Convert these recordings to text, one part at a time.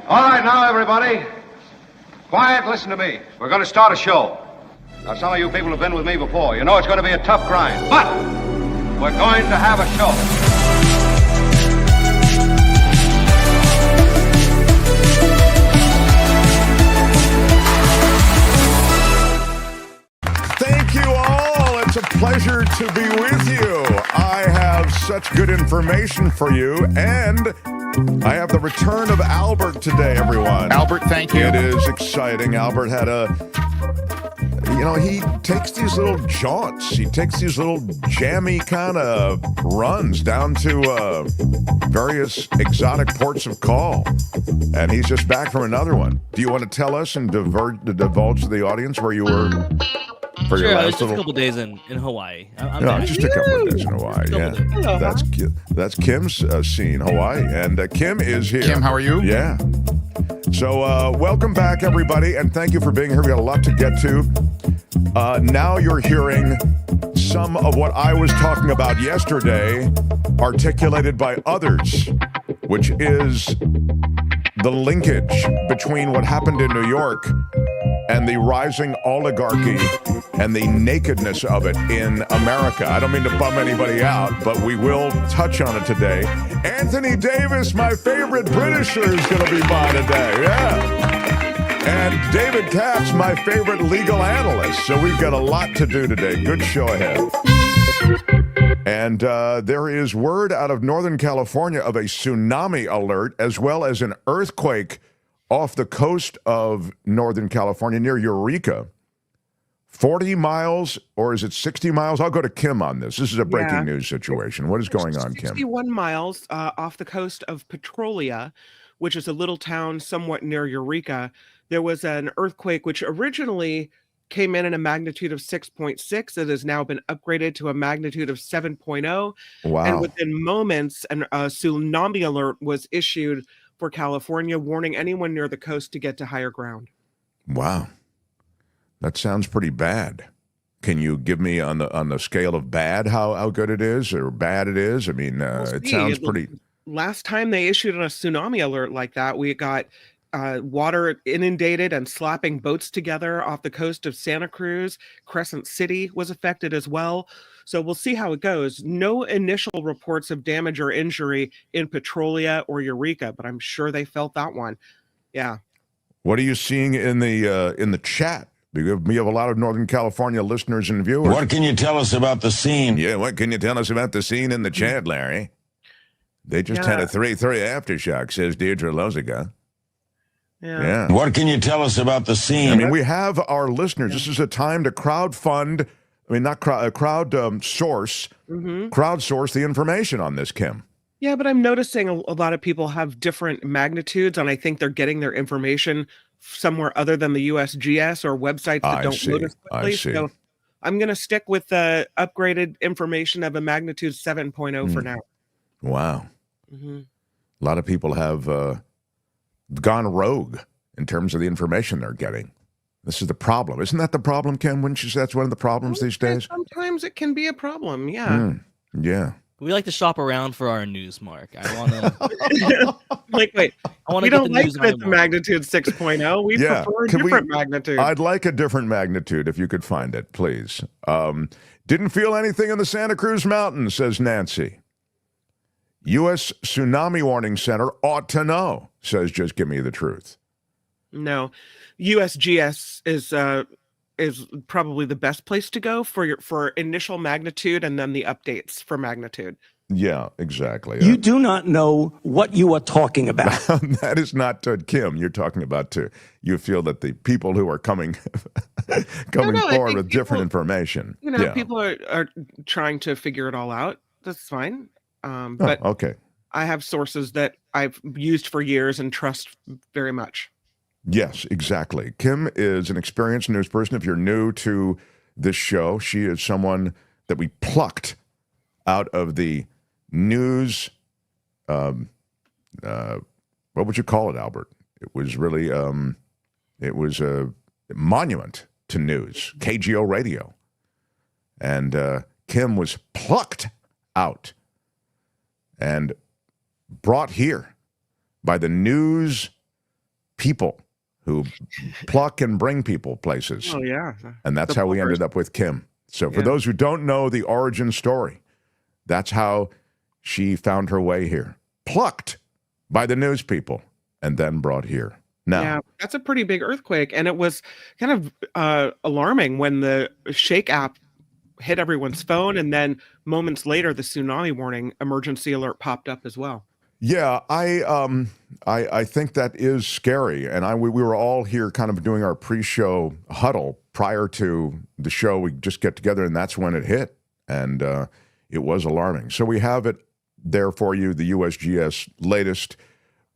All right, now, everybody. Quiet, listen to me. We're going to start a show. Now, some of you people have been with me before. You know it's going to be a tough grind, but we're going to have a show. Thank you all. It's a pleasure to be with you. I have such good information for you, and I have the return of Albert today, everyone. Albert, thank you. It is exciting. Albert had he takes these little jaunts. He takes these little jammy kind of runs down to various exotic ports of call. And he's just back from another one. Do you want to tell us and divulge to the audience where you were? For sure, your I was last just a couple days in Hawaii. Just a couple of days in Hawaii. Yeah, that's Kim's scene, Hawaii, and Kim is here. Kim, how are you? Yeah. So welcome back, everybody, and thank you for being here. We got a lot to get to. Now you're hearing some of what I was talking about yesterday, articulated by others, which is the linkage between what happened in New York and the rising oligarchy and the nakedness of it in America. I don't mean to bum anybody out, but we will touch on it today. Anthony Davis, my favorite Britisher, is going to be by today. Yeah. And David Katz, my favorite legal analyst. So we've got a lot to do today. Good show ahead. And there is word out of Northern California of a tsunami alert, as well as an earthquake off the coast of Northern California near Eureka. 40 miles, or is it 60 miles? I'll go to Kim on this. This is a breaking news situation. What is going on, Kim? 61 miles off the coast of Petrolia, which is a little town somewhat near Eureka. There was an earthquake which originally came in a magnitude of 6.6. It has now been upgraded to a magnitude of 7.0. Wow. And within moments, a tsunami alert was issued for California, warning anyone near the coast to get to higher ground. Wow. That sounds pretty bad. Can you give me on the scale of bad how good it is or bad it is? I mean, it sounds pretty. Last time they issued a tsunami alert like that, we got water inundated and slapping boats together off the coast of Santa Cruz. Crescent City was affected as well. So we'll see how it goes. No initial reports of damage or injury in Petrolia or Eureka, but I'm sure they felt that one. Yeah. What are you seeing in the chat? We have a lot of Northern California listeners and viewers. What can you tell us about the scene? Yeah, what can you tell us about the scene in the chat, Larry? They just had a 3-3 aftershock, says Deirdre Loziga. Yeah. What can you tell us about the scene? I mean, we have our listeners. This is a time to crowdsource the information on this, Kim. Yeah, but I'm noticing a lot of people have different magnitudes, and I think they're getting their information somewhere other than the USGS or websites that don't load as quickly. So I'm going to stick with the upgraded information of a magnitude 7.0 for now. Wow. Mm-hmm. A lot of people have gone rogue in terms of the information they're getting. This is the problem. Isn't that the problem, Kim? Wouldn't you say that's one of the problems these days? Sometimes it can be a problem, yeah. Yeah. We like to shop around for our news, Mark. I want to... wait. I want we to don't like it at the magnitude 6.0. We prefer a different magnitude. I'd like a different magnitude if you could find it, please. Didn't feel anything in the Santa Cruz Mountains, says Nancy. U.S. Tsunami Warning Center ought to know, says Just Give Me the Truth. No. USGS is probably the best place to go for initial magnitude and then the updates for magnitude. Yeah, exactly. You do not know what you are talking about. That is not to Kim. You're talking about to you feel that the people who are coming forward with different information. People are trying to figure it all out. That's fine. But okay. I have sources that I've used for years and trust very much. Yes, exactly. Kim is an experienced news person. If you're new to this show, she is someone that we plucked out of the news. What would you call it, Albert? It was really, it was a monument to news, KGO radio. And Kim was plucked out and brought here by the news people who pluck and bring people places. Oh, yeah. And that's The how we pluckers. ended up with Kim. So for Yeah. those who don't know the origin story, that's how she found her way here. Plucked by the news people and then brought here. Now, Yeah, that's a pretty big earthquake. And it was kind of alarming when the Shake app hit everyone's phone. And then moments later, the tsunami warning emergency alert popped up as well. yeah, I think that is scary. And we were all here kind of doing our pre-show huddle prior to the show. We just get together, and that's when it hit. And it was alarming. So we have it there for you, the USGS latest.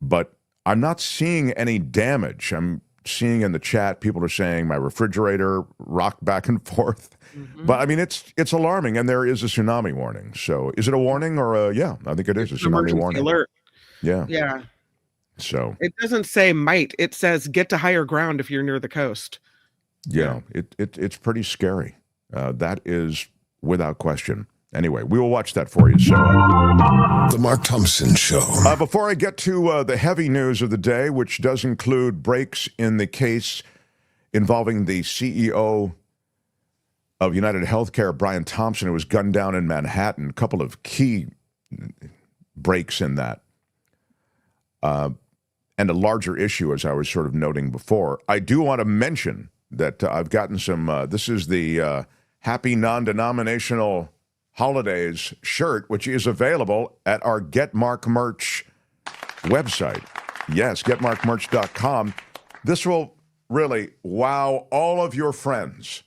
But I'm not seeing any damage. I'm seeing in the chat, people are saying my refrigerator rocked back and forth. Mm-hmm. But I mean, it's alarming, and there is a tsunami warning. So is it a warning or yeah, I think it is a It's tsunami an emergency warning. alert. Yeah. Yeah. So It doesn't say might. It says get to higher ground if you're near the coast. yeah, it's pretty scary. That is without question. Anyway, we will watch that for you. So The Mark Thompson Show. before I get to the heavy news of the day, which does include breaks in the case involving the CEO of UnitedHealth Group, Brian Thompson, who was gunned down in Manhattan, a couple of key breaks in that. And a larger issue, as I was sort of noting before. I do want to mention that I've gotten some, this is the Happy Non-Denominational Holidays shirt, which is available at our Get Mark merch website. Yes, getmarkmerch.com. This will really wow all of your friends.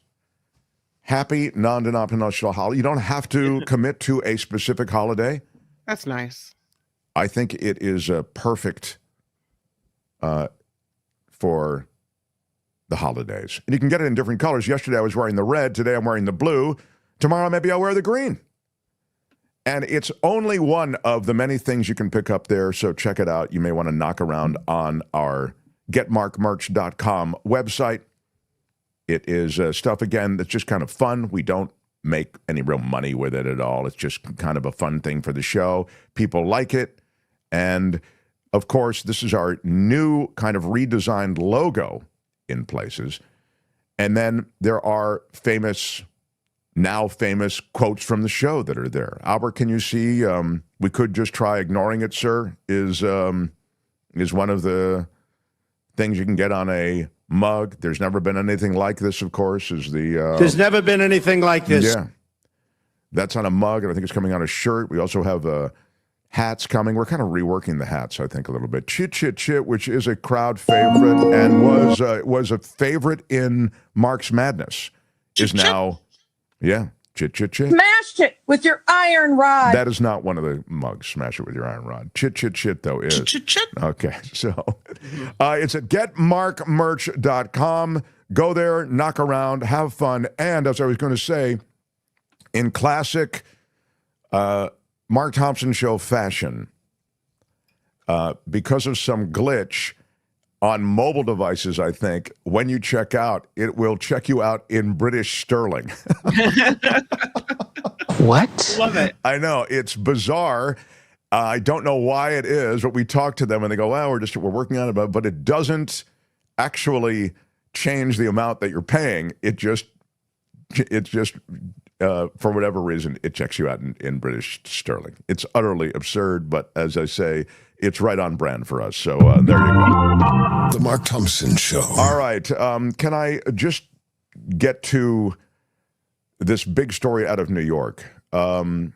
Happy Non-Denominational Holiday. You don't have to commit to a specific holiday. That's nice. I think it is perfect for the holidays. And you can get it in different colors. Yesterday I was wearing the red. Today I'm wearing the blue. Tomorrow maybe I'll wear the green. And it's only one of the many things you can pick up there, so check it out. You may want to knock around on our getmarkmerch.com website. It is stuff, again, that's just kind of fun. We don't make any real money with it at all. It's just kind of a fun thing for the show. People like it. And, of course, this is our new kind of redesigned logo in places. And then there are now famous quotes from the show that are there. Albert, can you see, we could just try ignoring it, sir, is one of the things you can get on a mug. There's never been anything like this, of course, is the... There's never been anything like this. Yeah. That's on a mug, and I think it's coming on a shirt. We also have hats coming. We're kind of reworking the hats, I think, a little bit. Chit, Chit, Chit, which is a crowd favorite and was a favorite in Mark's Madness, is now... Yeah, Chit, Chit, Chit. Smashed it with your iron rod. That is not one of the mugs. Smash it with your iron rod. Chit, Chit, Chit, though, is. Chit, chit. Okay, so it's at getmarkmerch.com. Go there, knock around, have fun. And as I was going to say, in classic Mark Thompson Show fashion, because of some glitch on mobile devices, I think, when you check out, it will check you out in British sterling. What? Love it. I know, it's bizarre. I don't know why it is, but we talk to them and they go, well, we're working on it, but it doesn't actually change the amount that you're paying. It's just for whatever reason, it checks you out in British sterling. It's utterly absurd, but as I say, it's right on brand for us. So there you go. The Mark Thompson Show. All right. Can I just get to this big story out of New York? Anthony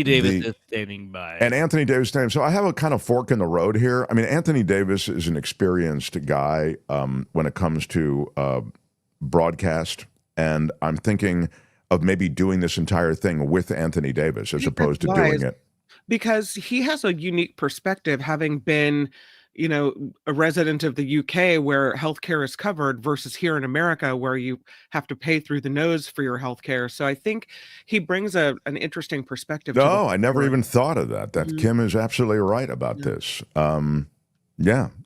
Davis is standing by. And Anthony Davis standing. So I have a kind of fork in the road here. I mean, Anthony Davis is an experienced guy when it comes to broadcast. And I'm thinking of maybe doing this entire thing with Anthony Davis as opposed to doing it. Because he has a unique perspective, having been, a resident of the UK where healthcare is covered versus here in America where you have to pay through the nose for your healthcare. So I think he brings an interesting perspective. No, I never even thought of that. Kim is absolutely right about this.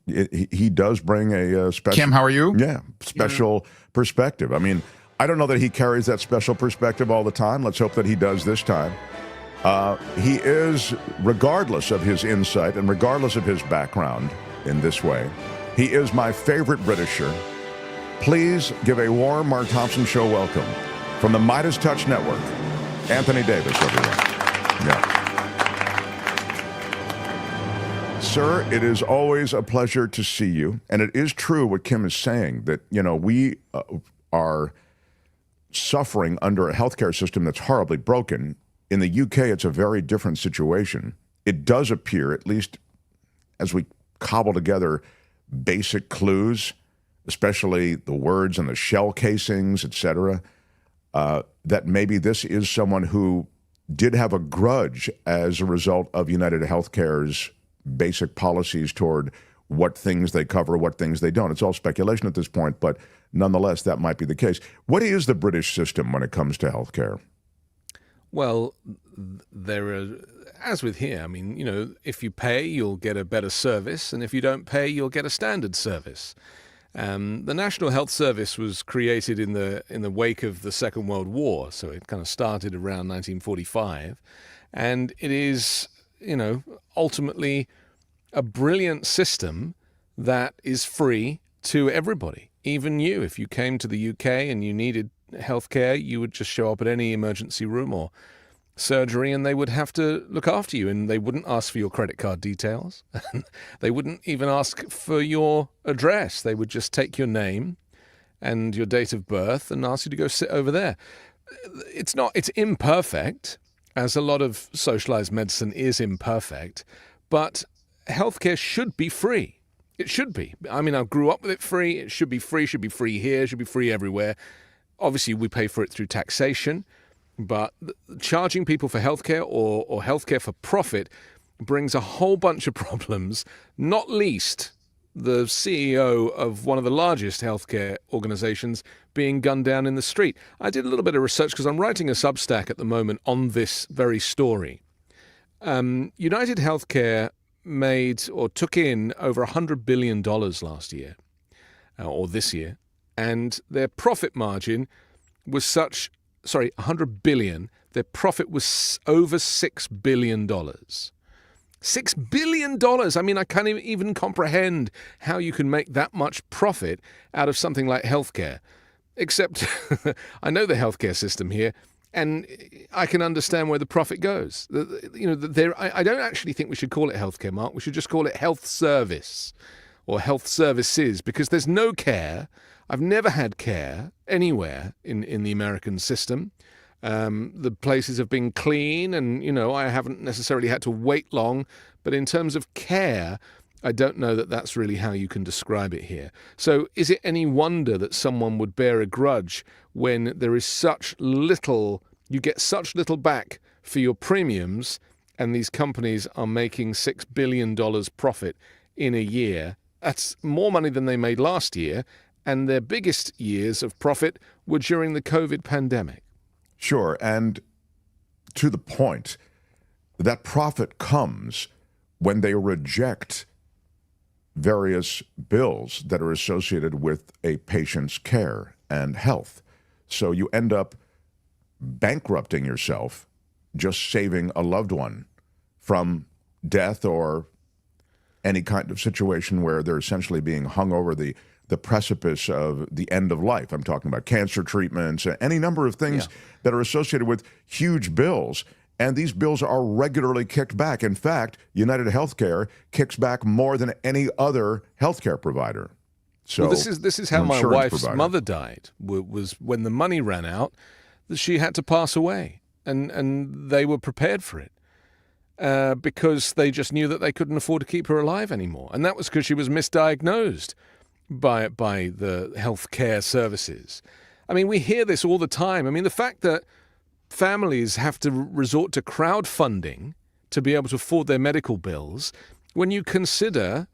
He does bring a special... Kim, how are you? Yeah, special perspective. I mean, I don't know that he carries that special perspective all the time. Let's hope that he does this time. He is, regardless of his insight and regardless of his background, in this way. He is my favorite Britisher. Please give a warm Mark Thompson Show welcome from the Midas Touch Network, Anthony Davis, everyone. Yeah. Sir, it is always a pleasure to see you. And it is true what Kim is saying, that, we are suffering under a healthcare system that's horribly broken. In the UK, it's a very different situation. It does appear, at least as we cobble together basic clues, especially the words and the shell casings, etc., that maybe this is someone who did have a grudge as a result of UnitedHealthcare's basic policies toward what things they cover, what things they don't. It's all speculation at this point, but nonetheless, that might be the case. What is the British system when it comes to healthcare? Well, there are, as with here, if you pay, you'll get a better service, and if you don't pay, you'll get a standard service. The National Health Service was created in the wake of the Second World War, so it kind of started around 1945, and it is, ultimately a brilliant system that is free to everybody. Even you, if you came to the UK and you needed healthcare, you would just show up at any emergency room or surgery and they would have to look after you, and they wouldn't ask for your credit card details. They wouldn't even ask for your address. They would just take your name and your date of birth and ask you to go sit over there. It's imperfect, as a lot of socialized medicine is imperfect, but healthcare should be free. It should be. I grew up with it free. It should be free here, should be free everywhere. Obviously, we pay for it through taxation, but charging people for healthcare or healthcare for profit brings a whole bunch of problems, not least the CEO of one of the largest healthcare organizations being gunned down in the street. I did a little bit of research because I'm writing a Substack at the moment on this very story. UnitedHealthcare made or took in over $100 billion last year, or this year, and their profit margin was 100 billion. Their profit was over $6 billion. $6 billion. I can't even comprehend how you can make that much profit out of something like healthcare. Except I know the healthcare system here, and I can understand where the profit goes. I don't actually think we should call it healthcare, Mark. We should just call it health service or health services, because there's no care. I've never had care anywhere in the American system. The places have been clean and, I haven't necessarily had to wait long. But in terms of care, I don't know that that's really how you can describe it here. So is it any wonder that someone would bear a grudge when there is you get such little back for your premiums, and these companies are making $6 billion profit in a year? That's more money than they made last year. And their biggest years of profit were during the COVID pandemic. Sure, and to the point, that profit comes when they reject various bills that are associated with a patient's care and health. So you end up bankrupting yourself, just saving a loved one from death or any kind of situation where they're essentially being hung over the precipice of the end of life. I'm talking about cancer treatments, any number of things that are associated with huge bills. And these bills are regularly kicked back. In fact, UnitedHealthcare kicks back more than any other healthcare provider. So this is how my wife's mother died, was when the money ran out, that she had to pass away. And they were prepared for it because they just knew that they couldn't afford to keep her alive anymore. And that was because she was misdiagnosed by the healthcare services. We hear this all the time. The fact that families have to resort to crowdfunding to be able to afford their medical bills, when you consider,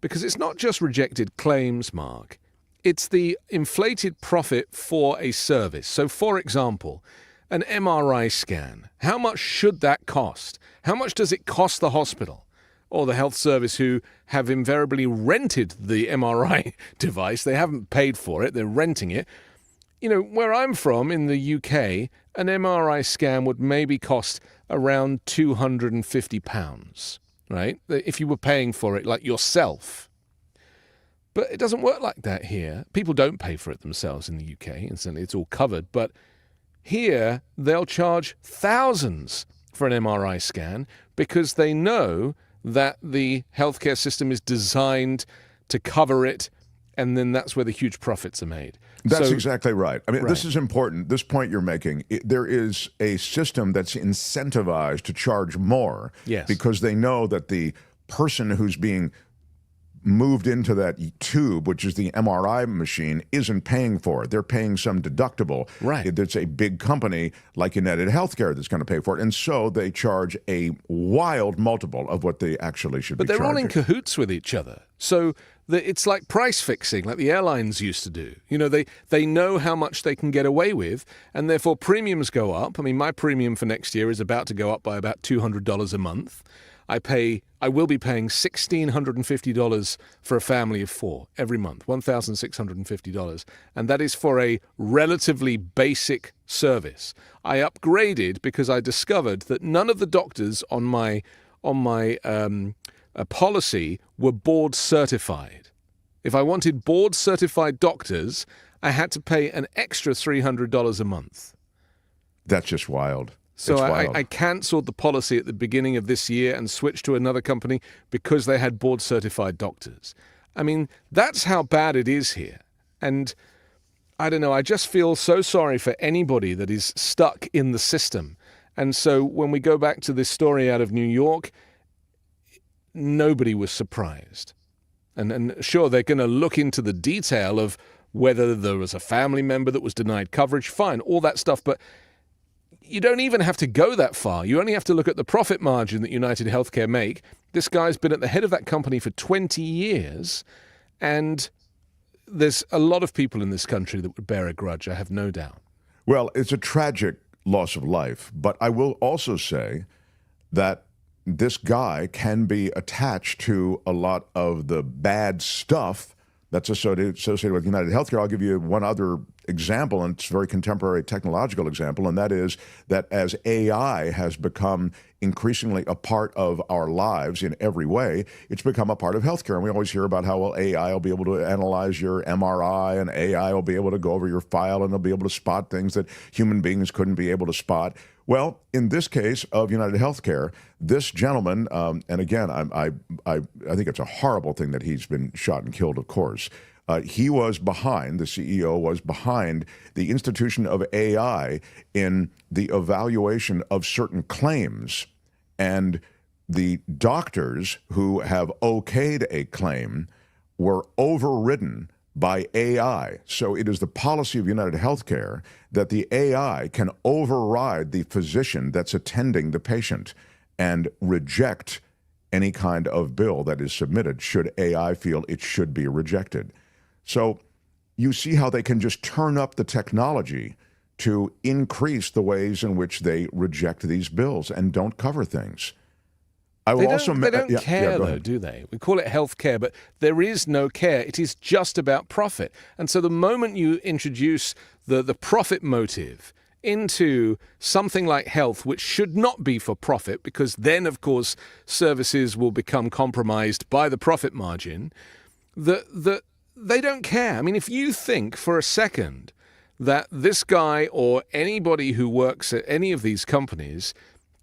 because it's not just rejected claims, Mark, it's the inflated profit for a service. So, for example, an MRI scan, how much should that cost? How much does it cost the hospital or the health service, who have invariably rented the MRI device? They haven't paid for it, they're renting it. Where I'm from in the UK, an MRI scan would maybe cost around £250, right? If you were paying for it like yourself, But it doesn't work like that here. People don't pay for it themselves in the UK, and certainly it's all covered. But here, they'll charge thousands for an MRI scan because they know that the healthcare system is designed to cover it, and then that's where the huge profits are made. That's exactly right. I mean, This is important. This point you're making, there is a system that's incentivized to charge more because they know that the person who's being moved into that tube, which is the MRI machine, isn't paying for it. They're paying some deductible. Right. It's a big company like UnitedHealth Group that's going to pay for it. And so they charge a wild multiple of what they actually should be charging. But they're all in cahoots with each other. So it's like price fixing, like the airlines used to do. You know, they know how much they can get away with, and therefore premiums go up. I mean, my premium for next year is about to go up by about $200 a month. I will be paying $1,650 for a family of 4 every month, $1,650, and that is for a relatively basic service. I upgraded because I discovered that none of the doctors on my policy were board certified. If I wanted board certified doctors, I had to pay an extra $300 a month. That's just wild. So I cancelled the policy at the beginning of this year and switched to another company because they had board-certified doctors. I mean, that's how bad it is here. And I don't know, I just feel so sorry for anybody that is stuck in the system. And so when we go back to this story out of New York, nobody was surprised. And sure, they're going to look into the detail of whether there was a family member that was denied coverage, fine, all that stuff, but you don't even have to go that far. You only have to look at the profit margin that UnitedHealthcare make. This guy's been at the head of that company for 20 years, and there's a lot of people in this country that would bear a grudge, I have no doubt. Well, it's a tragic loss of life, but I will also say that this guy can be attached to a lot of the bad stuff that's associated with UnitedHealthcare. I'll give you one other example, and it's a very contemporary technological example, and that is that as AI has become increasingly a part of our lives in every way, it's become a part of healthcare. And we always hear about how, well, AI will be able to analyze your MRI, and AI will be able to go over your file, and they'll be able to spot things that human beings couldn't be able to spot. Well, in this case of UnitedHealthcare, this gentleman, and again, I think it's a horrible thing that he's been shot and killed, of course. He was behind, the CEO was behind the institution of AI in the evaluation of certain claims. And the doctors who have okayed a claim were overridden by AI. So it is the policy of UnitedHealthcare that the AI can override the physician that's attending the patient and reject any kind of bill that is submitted should AI feel it should be rejected. So you see how they can just turn up the technology to increase the ways in which they reject these bills and don't cover things. They don't care, though, do they? We call it health care, but there is no care. It is just about profit. And so the moment you introduce the profit motive into something like health, which should not be for profit, because then, of course, services will become compromised by the profit margin, they don't care. I mean, if you think for a second that this guy or anybody who works at any of these companies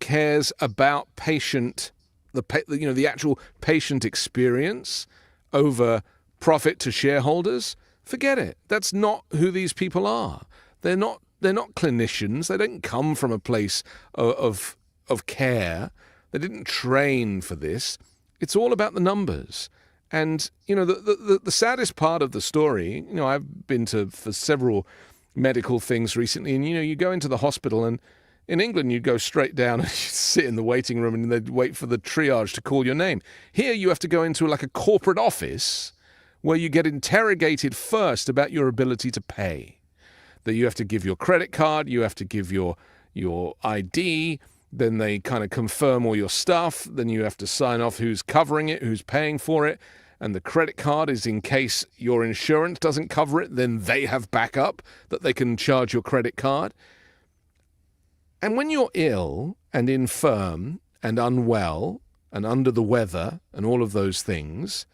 cares about the actual patient experience over profit to shareholders, forget it. That's not who these people are. They're not clinicians. They don't come from a place of care. They didn't train for this. It's all about the numbers. And, the saddest part of the story, I've been for several medical things recently, and, you go into the hospital, and in England, you'd go straight down and sit in the waiting room and they'd wait for the triage to call your name. Here, you have to go into like a corporate office where you get interrogated first about your ability to pay. That you have to give your credit card, you have to give your ID, then they kind of confirm all your stuff, then you have to sign off who's covering it, who's paying for it, and the credit card is in case your insurance doesn't cover it, then they have backup that they can charge your credit card. And when you're ill and infirm and unwell and under the weather and all of those things,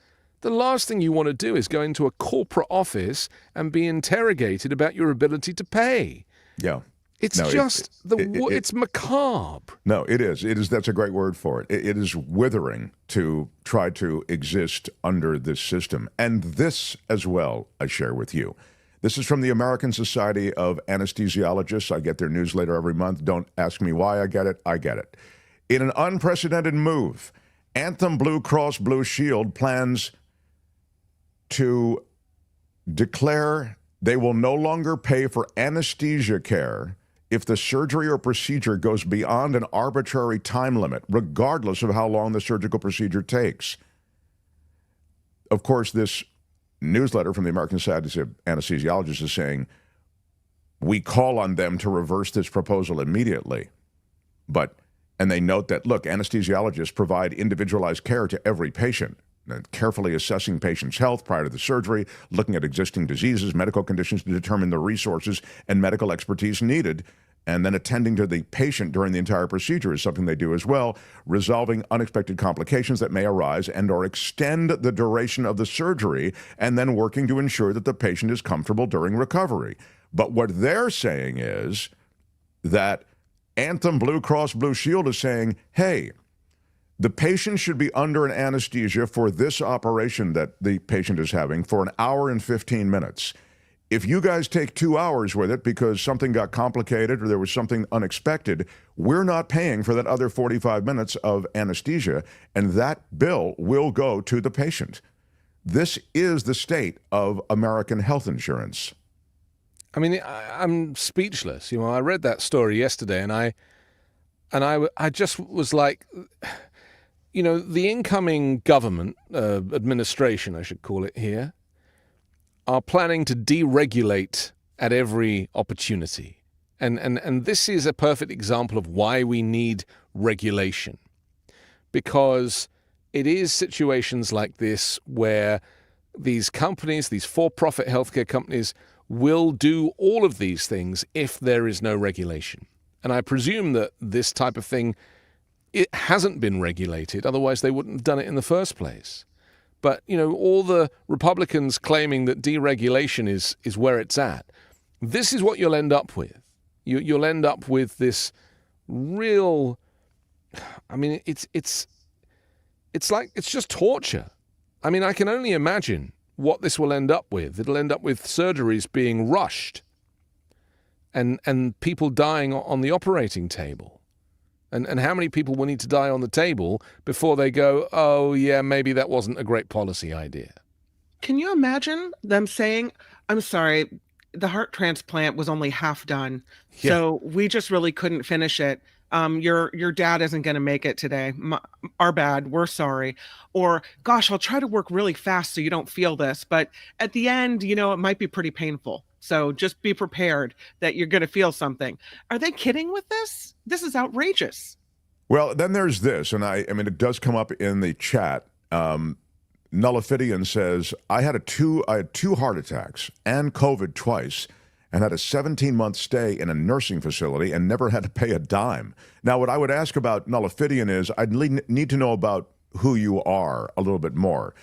The last thing you want to do is go into a corporate office and be interrogated about your ability to pay. Yeah. It's it's macabre. No, it is. It is. That's a great word for it. It is withering to try to exist under this system. And this as well, I share with you. This is from the American Society of Anesthesiologists. I get their newsletter every month. Don't ask me why I get it. I get it. In an unprecedented move, Anthem Blue Cross Blue Shield plans to declare they will no longer pay for anesthesia care if the surgery or procedure goes beyond an arbitrary time limit, regardless of how long the surgical procedure takes. Of course, this newsletter from the American Society of Anesthesiologists is saying, we call on them to reverse this proposal immediately. And they note that, look, anesthesiologists provide individualized care to every patient, carefully assessing patients' health prior to the surgery, looking at existing diseases, medical conditions to determine the resources and medical expertise needed, and then attending to the patient during the entire procedure is something they do as well, resolving unexpected complications that may arise and or extend the duration of the surgery, and then working to ensure that the patient is comfortable during recovery. But what they're saying is that Anthem Blue Cross Blue Shield is saying, hey, the patient should be under an anesthesia for this operation that the patient is having for an hour and 15 minutes. If you guys take 2 hours with it because something got complicated or there was something unexpected, we're not paying for that other 45 minutes of anesthesia, and that bill will go to the patient. This is the state of American health insurance. I mean, I'm speechless. You know, I read that story yesterday, and I just was like, you know, the incoming government administration, I should call it here, are planning to deregulate at every opportunity. And this is a perfect example of why we need regulation. Because it is situations like this where these companies, these for-profit healthcare companies, will do all of these things if there is no regulation. And I presume that this type of thing, it hasn't been regulated, otherwise they wouldn't have done it in the first place. But, you know, all the Republicans claiming that deregulation is where it's at, this is what you'll end up with. You'll end up with this real, I mean, it's like, it's just torture. I mean, I can only imagine what this will end up with. It'll end up with surgeries being rushed and people dying on the operating table. And how many people will need to die on the table before they go, oh, yeah, maybe that wasn't a great policy idea? Can you imagine them saying, I'm sorry, the heart transplant was only half done, so we just really couldn't finish it. Your dad isn't going to make it today. Our bad. We're sorry. Or, gosh, I'll try to work really fast so you don't feel this. But at the end, you know, it might be pretty painful. So just be prepared that you're going to feel something. Are they kidding with this? This is outrageous. Well, then there's this, and I mean, it does come up in the chat. Nullifidian says, I had two heart attacks and COVID twice, and had a 17-month stay in a nursing facility and never had to pay a dime. Now, what I would ask about Nullifidian is I'd need to know about who you are a little bit more.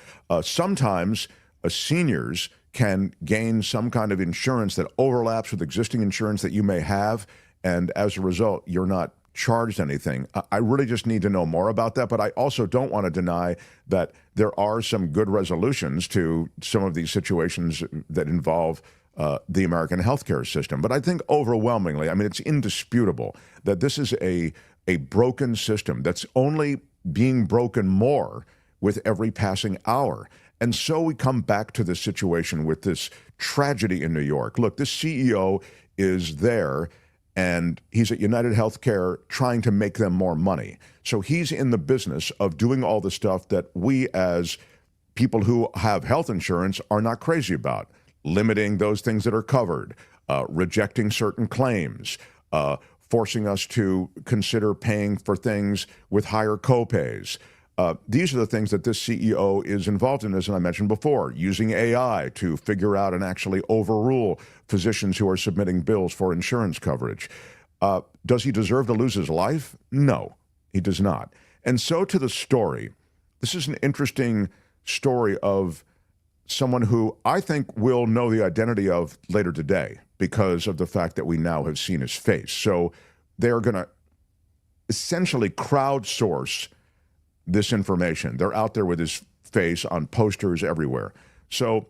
Sometimes seniors can gain some kind of insurance that overlaps with existing insurance that you may have, and as a result, you're not charged anything. I really just need to know more about that, but I also don't want to deny that there are some good resolutions to some of these situations that involve the American healthcare system. But I think overwhelmingly, I mean, it's indisputable that this is a broken system that's only being broken more with every passing hour. And so we come back to this situation with this tragedy in New York. Look, this CEO is there, and he's at UnitedHealth trying to make them more money. So he's in the business of doing all the stuff that we as people who have health insurance are not crazy about. Limiting those things that are covered, rejecting certain claims, forcing us to consider paying for things with higher copays. These are the things that this CEO is involved in, as I mentioned before, using AI to figure out and actually overrule physicians who are submitting bills for insurance coverage. Does he deserve to lose his life? No, he does not. And so to the story, this is an interesting story of someone who I think we'll know the identity of later today because of the fact that we now have seen his face. So they're going to essentially crowdsource this information. They're out there with his face on posters everywhere. So,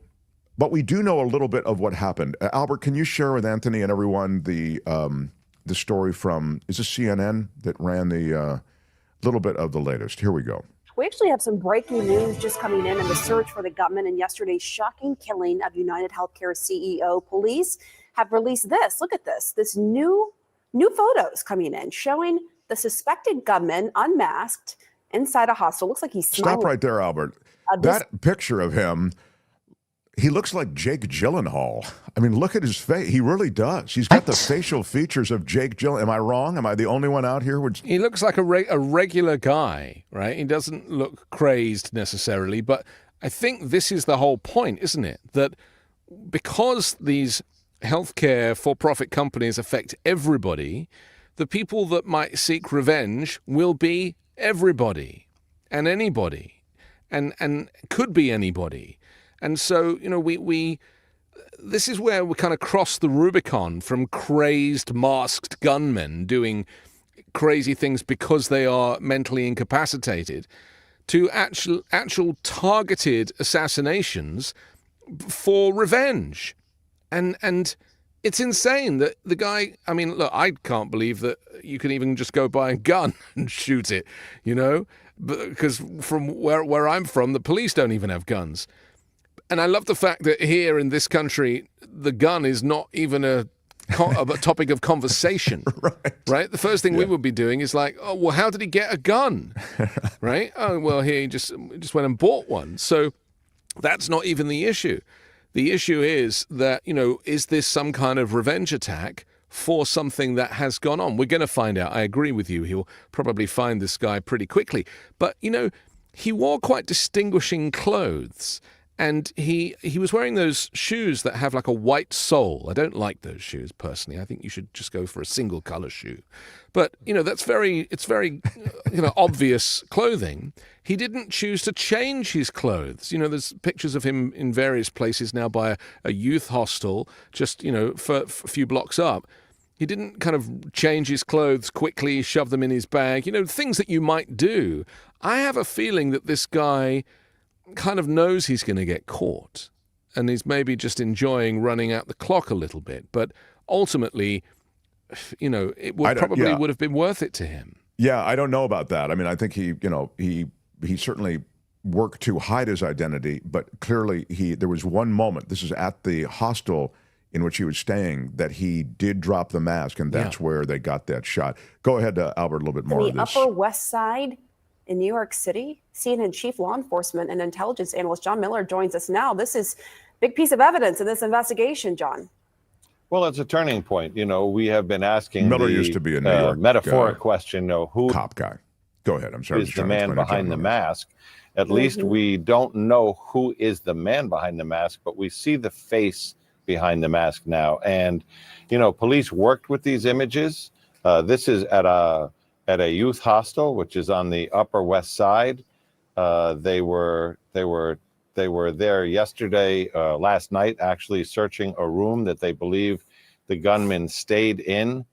but we do know a little bit of what happened. Albert, can you share with Anthony and everyone the story from, is it CNN that ran the little bit of the latest? Here we go. We actually have some breaking news just coming in the search for the gunman in yesterday's shocking killing of UnitedHealth Group CEO. Police have released this. Look at this. This new photos coming in showing the suspected gunman unmasked inside a hostel. Looks like he's smiling. Stop right there, Albert. That picture of him, he looks like Jake Gyllenhaal. I mean, look at his face. He really does. He's got the facial features of Jake Gyllenhaal. Am I wrong? Am I the only one out here? He looks like a regular guy, right? He doesn't look crazed necessarily, but I think this is the whole point, isn't it? That because these healthcare for-profit companies affect everybody, the people that might seek revenge will be everybody and anybody and could be anybody. And so, we this is where we kind of cross the Rubicon from crazed, masked gunmen doing crazy things because they are mentally incapacitated to actual targeted assassinations for revenge. And it's insane that the guy, I mean, look, I can't believe that you can even just go buy a gun and shoot it, because from where I'm from, the police don't even have guns. And I love the fact that here in this country, the gun is not even a topic of conversation, right? The first thing we would be doing is like, oh, well, how did he get a gun, right? Oh, well, here he just went and bought one. So that's not even the issue. The issue is that, is this some kind of revenge attack for something that has gone on? We're going to find out. I agree with you. He'll probably find this guy pretty quickly. But, he wore quite distinguishing clothes. And he was wearing those shoes that have like a white sole. I don't like those shoes personally. I think you should just go for a single color shoe. But, it's very obvious clothing. He didn't choose to change his clothes. There's pictures of him in various places now by a youth hostel, just, for a few blocks up. He didn't kind of change his clothes quickly, shove them in his bag, things that you might do. I have a feeling that this guy kind of knows he's going to get caught and he's maybe just enjoying running out the clock a little bit. But ultimately, it would have been worth it to him. Yeah, I don't know about that. I mean, I think he certainly worked to hide his identity, but clearly there was one moment, this is at the hostel in which he was staying, that he did drop the mask, and that's where they got that shot. Go ahead, Albert, a little bit more of this. The Upper West Side in New York City, CNN Chief Law Enforcement and Intelligence Analyst John Miller joins us now. This is a big piece of evidence in this investigation, John. Well, it's a turning point. We have been asking Miller used to be a New York metaphoric question, who cop guy. Go ahead. I'm sorry. Is the man behind the mask? At least we don't know who is the man behind the mask, but we see the face behind the mask now. And, police worked with these images. This is at a youth hostel, which is on the Upper West Side. They were there yesterday, last night, actually searching a room that they believe the gunman stayed in.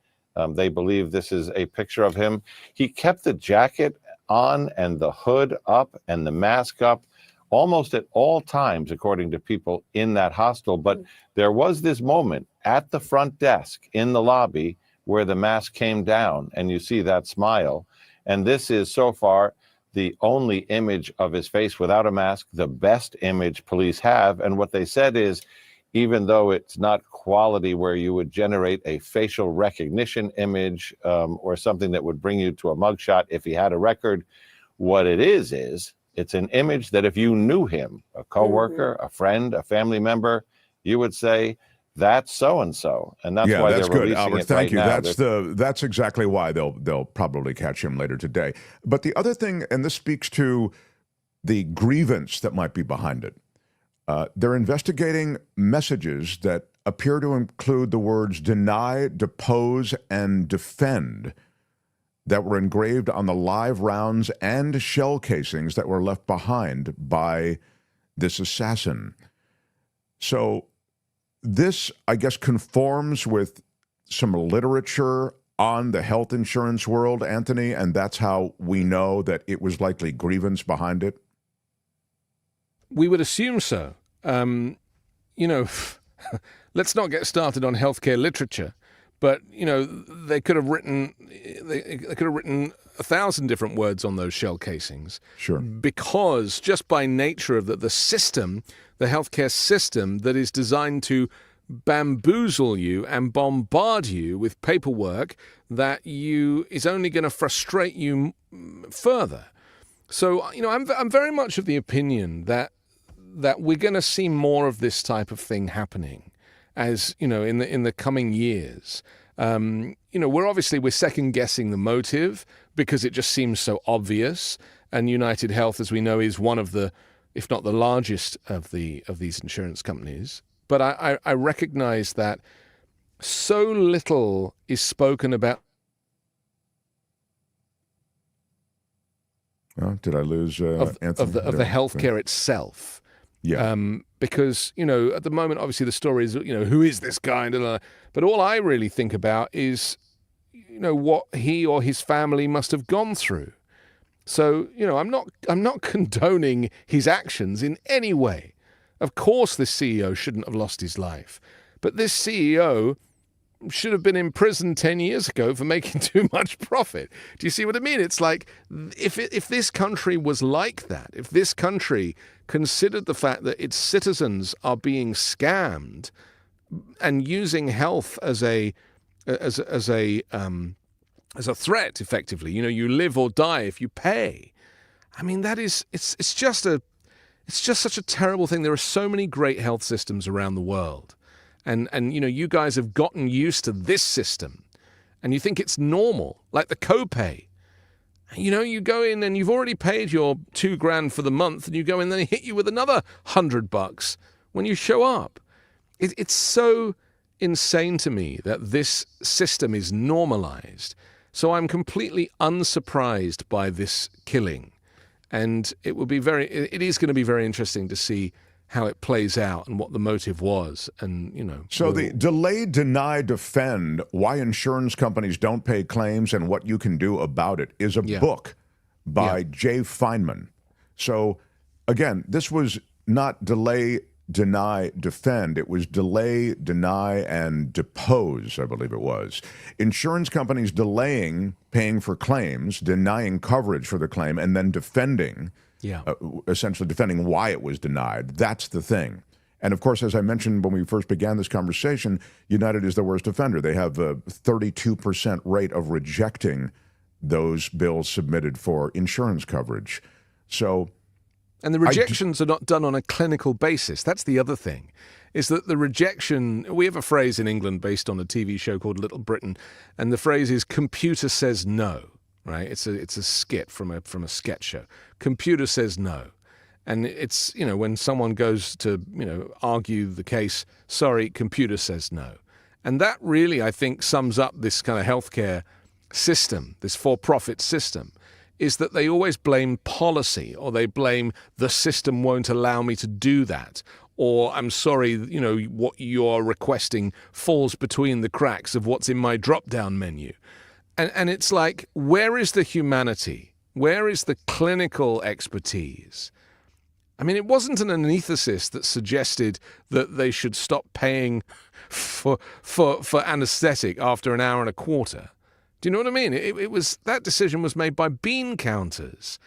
They believe this is a picture of him. He kept the jacket on and the hood up and the mask up almost at all times, according to people in that hostel. But there was this moment at the front desk in the lobby where the mask came down, and you see that smile. And this is so far the only image of his face without a mask, the best image police have. And what they said is, even though it's not quality where you would generate a facial recognition image or something that would bring you to a mugshot if he had a record, what it is it's an image that if you knew him, a coworker, a friend, a family member, you would say, that's so-and-so. And that's why that's they're good, releasing Albert. it Thank right you. now. That's exactly why they'll probably catch him later today. But the other thing, and this speaks to the grievance that might be behind it, they're investigating messages that appear to include the words deny, depose, and defend that were engraved on the live rounds and shell casings that were left behind by this assassin. So this, I guess, conforms with some literature on the health insurance world, Anthony, and that's how we know that it was likely grievance behind it? We would assume so. Let's not get started on healthcare literature, but, they could have written 1,000 different words on those shell casings. Sure. Because just by nature of the system, the healthcare system that is designed to bamboozle you and bombard you with paperwork that is only going to frustrate you further. So, I'm very much of the opinion that we're going to see more of this type of thing happening, as in the coming years. We're second guessing the motive because it just seems so obvious. And UnitedHealth, as we know, is one of the, if not the largest of these insurance companies. But I recognize that so little is spoken about. Oh, did I lose Anthony? Of the healthcare itself? Yeah. Because, at the moment, obviously the story is, who is this guy? But all I really think about is, what he or his family must have gone through. So, I'm not condoning his actions in any way. Of course, this CEO shouldn't have lost his life. But this CEO should have been in prison 10 years ago for making too much profit. Do you see what I mean? It's like, if this country was like that, if this country considered the fact that its citizens are being scammed and using health as a threat, effectively, you live or die if you pay. I mean, it's just such a terrible thing. There are so many great health systems around the world. And you guys have gotten used to this system and you think it's normal, like the copay. You go in and you've already paid your $2,000 for the month and you go in and they hit you with another $100 when you show up. It's so insane to me that this system is normalized. So I'm completely unsurprised by this killing. And it is going to be very interesting to see how it plays out and what the motive was. And, So the delay, deny, defend, why insurance companies don't pay claims and what you can do about it is a book by Jay Feynman. So again, this was not delay, deny, defend. It was delay, deny, and depose, I believe it was. Insurance companies delaying paying for claims, denying coverage for the claim, and then defending. Essentially defending why it was denied. That's the thing. And of course, as I mentioned when we first began this conversation, United is the worst offender. They have a 32% rate of rejecting those bills submitted for insurance coverage. And the rejections are not done on a clinical basis. That's the other thing, is that the rejection, we have a phrase in England based on a TV show called Little Britain, and the phrase is computer says no. Right, it's a skit from a sketch show. Computer says no, and it's when someone goes to argue the case, sorry, computer says no, and that really I think sums up this kind of healthcare system, this for-profit system, is that they always blame policy or they blame the system won't allow me to do that, or I'm sorry, what you're requesting falls between the cracks of what's in my drop-down menu. And it's like, where is the humanity? Where is the clinical expertise? I mean, it wasn't an anaesthetist that suggested that they should stop paying for anesthetic after an hour and a quarter. Do you know what I mean? It was, that decision was made by bean counters.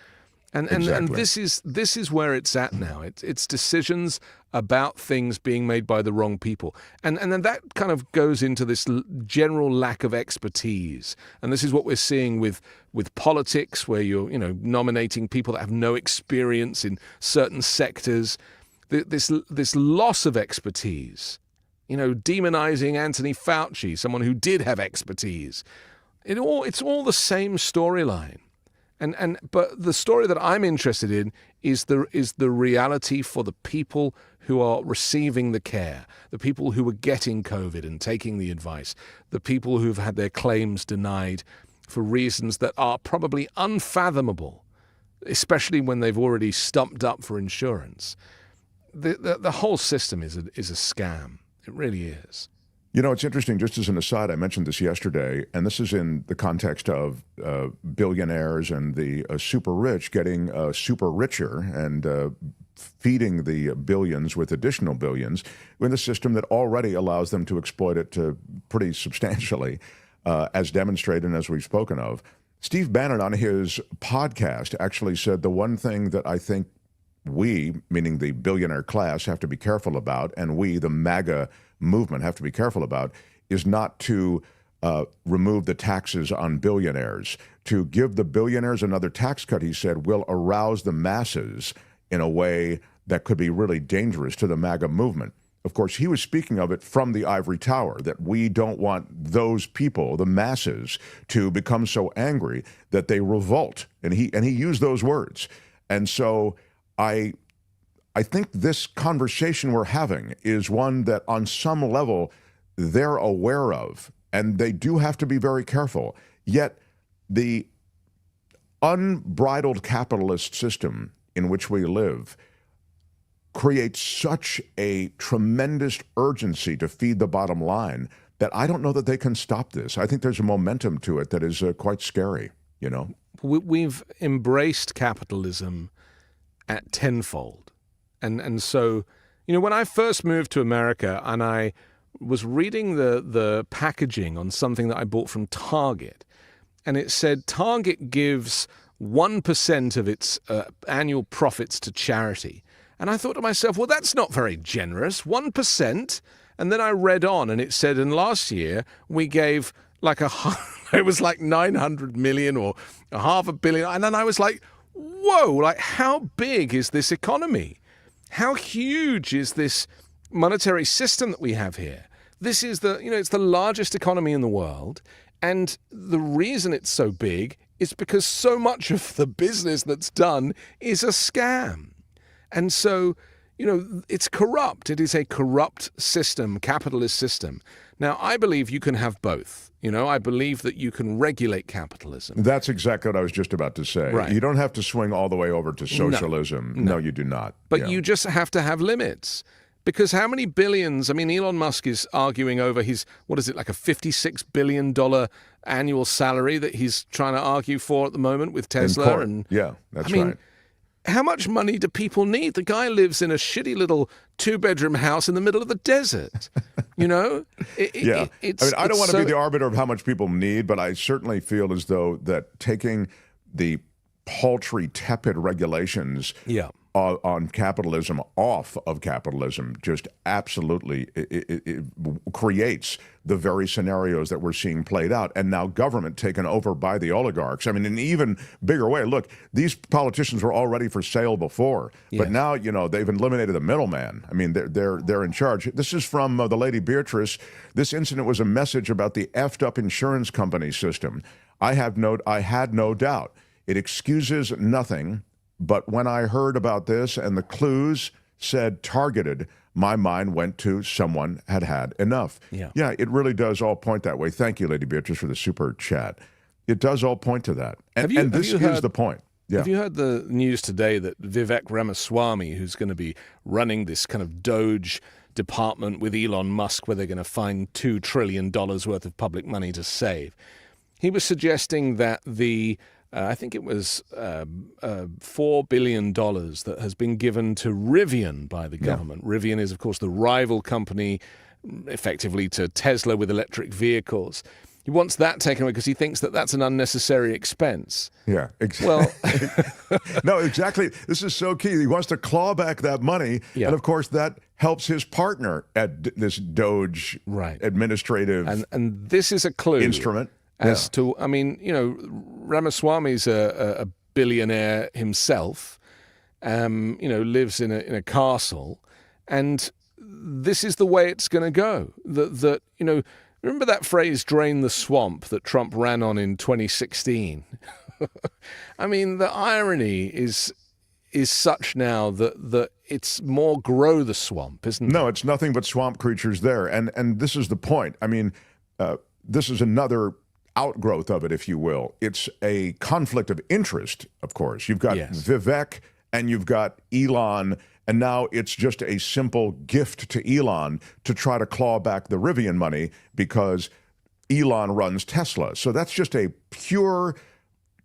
And this is where it's at now. It's decisions about things being made by the wrong people. And then that kind of goes into this general lack of expertise. And this is what we're seeing with politics, where you're nominating people that have no experience in certain sectors. This loss of expertise, demonizing Anthony Fauci, someone who did have expertise. It's all the same storyline. But the story that I'm interested in is the reality for the people who are receiving the care, the people who are getting COVID and taking the advice, the people who've had their claims denied, for reasons that are probably unfathomable, especially when they've already stumped up for insurance. The whole system is a scam. It really is. You know, it's interesting, just as an aside, I mentioned this yesterday, and this is in the context of billionaires and the super rich getting super richer and feeding the billions with additional billions in a system that already allows them to exploit it pretty substantially, as demonstrated and as we've spoken of. Steve Bannon on his podcast actually said the one thing that I think we, meaning the billionaire class, have to be careful about, and we, the MAGA movement, have to be careful about, is not to remove the taxes on billionaires. To give the billionaires another tax cut, he said, will arouse the masses in a way that could be really dangerous to the MAGA movement. Of course, he was speaking of it from the ivory tower, that we don't want those people, the masses, to become so angry that they revolt. And he used those words. And so I think this conversation we're having is one that on some level they're aware of, and they do have to be very careful. Yet the unbridled capitalist system in which we live creates such a tremendous urgency to feed the bottom line that I don't know that they can stop this. I think there's a momentum to it that is quite scary, you know? We've embraced capitalism at tenfold. And so, you know, when I first moved to America and I was reading the packaging on something that I bought from Target, and it said Target gives 1% of its annual profits to charity. And I thought to myself, well, that's not very generous, 1%. And then I read on and it said, and last year we gave like it was like 900 million or $500 million. And then I was like, whoa, like how big is this economy? How huge is this monetary system that we have here? This is it's the largest economy in the world. And the reason it's so big is because so much of the business that's done is a scam. And so, you know, it's corrupt. It is a corrupt system, capitalist system. Now, I believe you can have both. You know, I believe that you can regulate capitalism. That's exactly what I was just about to say. Right. You don't have to swing all the way over to socialism. No, you do not. But you just have to have limits. Because how many billions, I mean, Elon Musk is arguing over his, what is it, like a $56 billion annual salary that he's trying to argue for at the moment with Tesla. And yeah, that's right. How much money do people need? The guy lives in a shitty little 2-bedroom house in the middle of the desert. You know? I don't want to be the arbiter of how much people need, but I certainly feel as though that taking the paltry, tepid regulations on capitalism off of capitalism just absolutely it creates the very scenarios that we're seeing played out. And now government taken over by the oligarchs. I mean, in an even bigger way. Look, these politicians were already for sale before, but now, you know, they've eliminated the middleman. I mean, they're in charge. This is from the Lady Beatrice. This incident was a message about the effed up insurance company system. I had no doubt. It excuses nothing. But when I heard about this and the clues said targeted, my mind went to someone had enough. Yeah, it really does all point that way. Thank you, Lady Beatrice, for the super chat. It does all point to that. And this is the point. Yeah. Have you heard the news today that Vivek Ramaswamy, who's going to be running this kind of Doge department with Elon Musk, where they're going to find $2 trillion worth of public money to save, he was suggesting that I think it was $4 billion that has been given to Rivian by the government. Rivian is, of course, the rival company, effectively, to Tesla with electric vehicles. He wants that taken away because he thinks that that's an unnecessary expense. Yeah, exactly. Well, no, exactly. This is so key. He wants to claw back that money. Yeah. And, of course, that helps his partner at this Doge administrative and this is a clue instrument. As to, I mean, you know, Ramaswamy's a billionaire himself, you know, lives in a castle, and this is the way it's going to go. That you know, remember that phrase, drain the swamp, that Trump ran on in 2016? I mean, the irony is such now that it's more grow the swamp, isn't it? No, it's nothing but swamp creatures there. And this is the point. I mean, this is another outgrowth of it, if you will. It's a conflict of interest, of course. You've got Vivek and you've got Elon, and now it's just a simple gift to Elon to try to claw back the Rivian money because Elon runs Tesla. So that's just a pure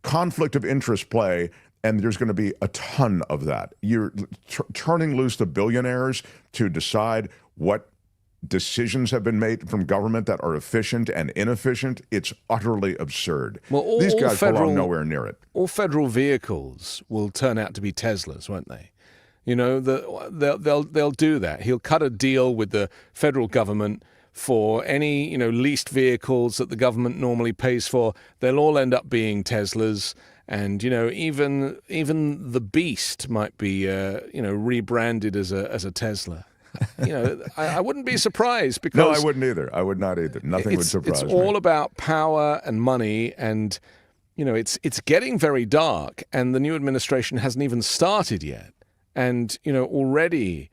conflict of interest play, and there's going to be a ton of that. You're turning loose the billionaires to decide what decisions have been made from government that are efficient and inefficient. It's utterly absurd. Well, these guys belong nowhere near it. All federal vehicles will turn out to be Teslas, won't they? You know, they'll do that. He'll cut a deal with the federal government for any, leased vehicles that the government normally pays for. They'll all end up being Teslas. And, even the Beast might be, rebranded as a Tesla. I wouldn't be surprised because... No, I wouldn't either. I would not either. Nothing would surprise me. It's all about power and money, and, it's getting very dark, and the new administration hasn't even started yet. And, already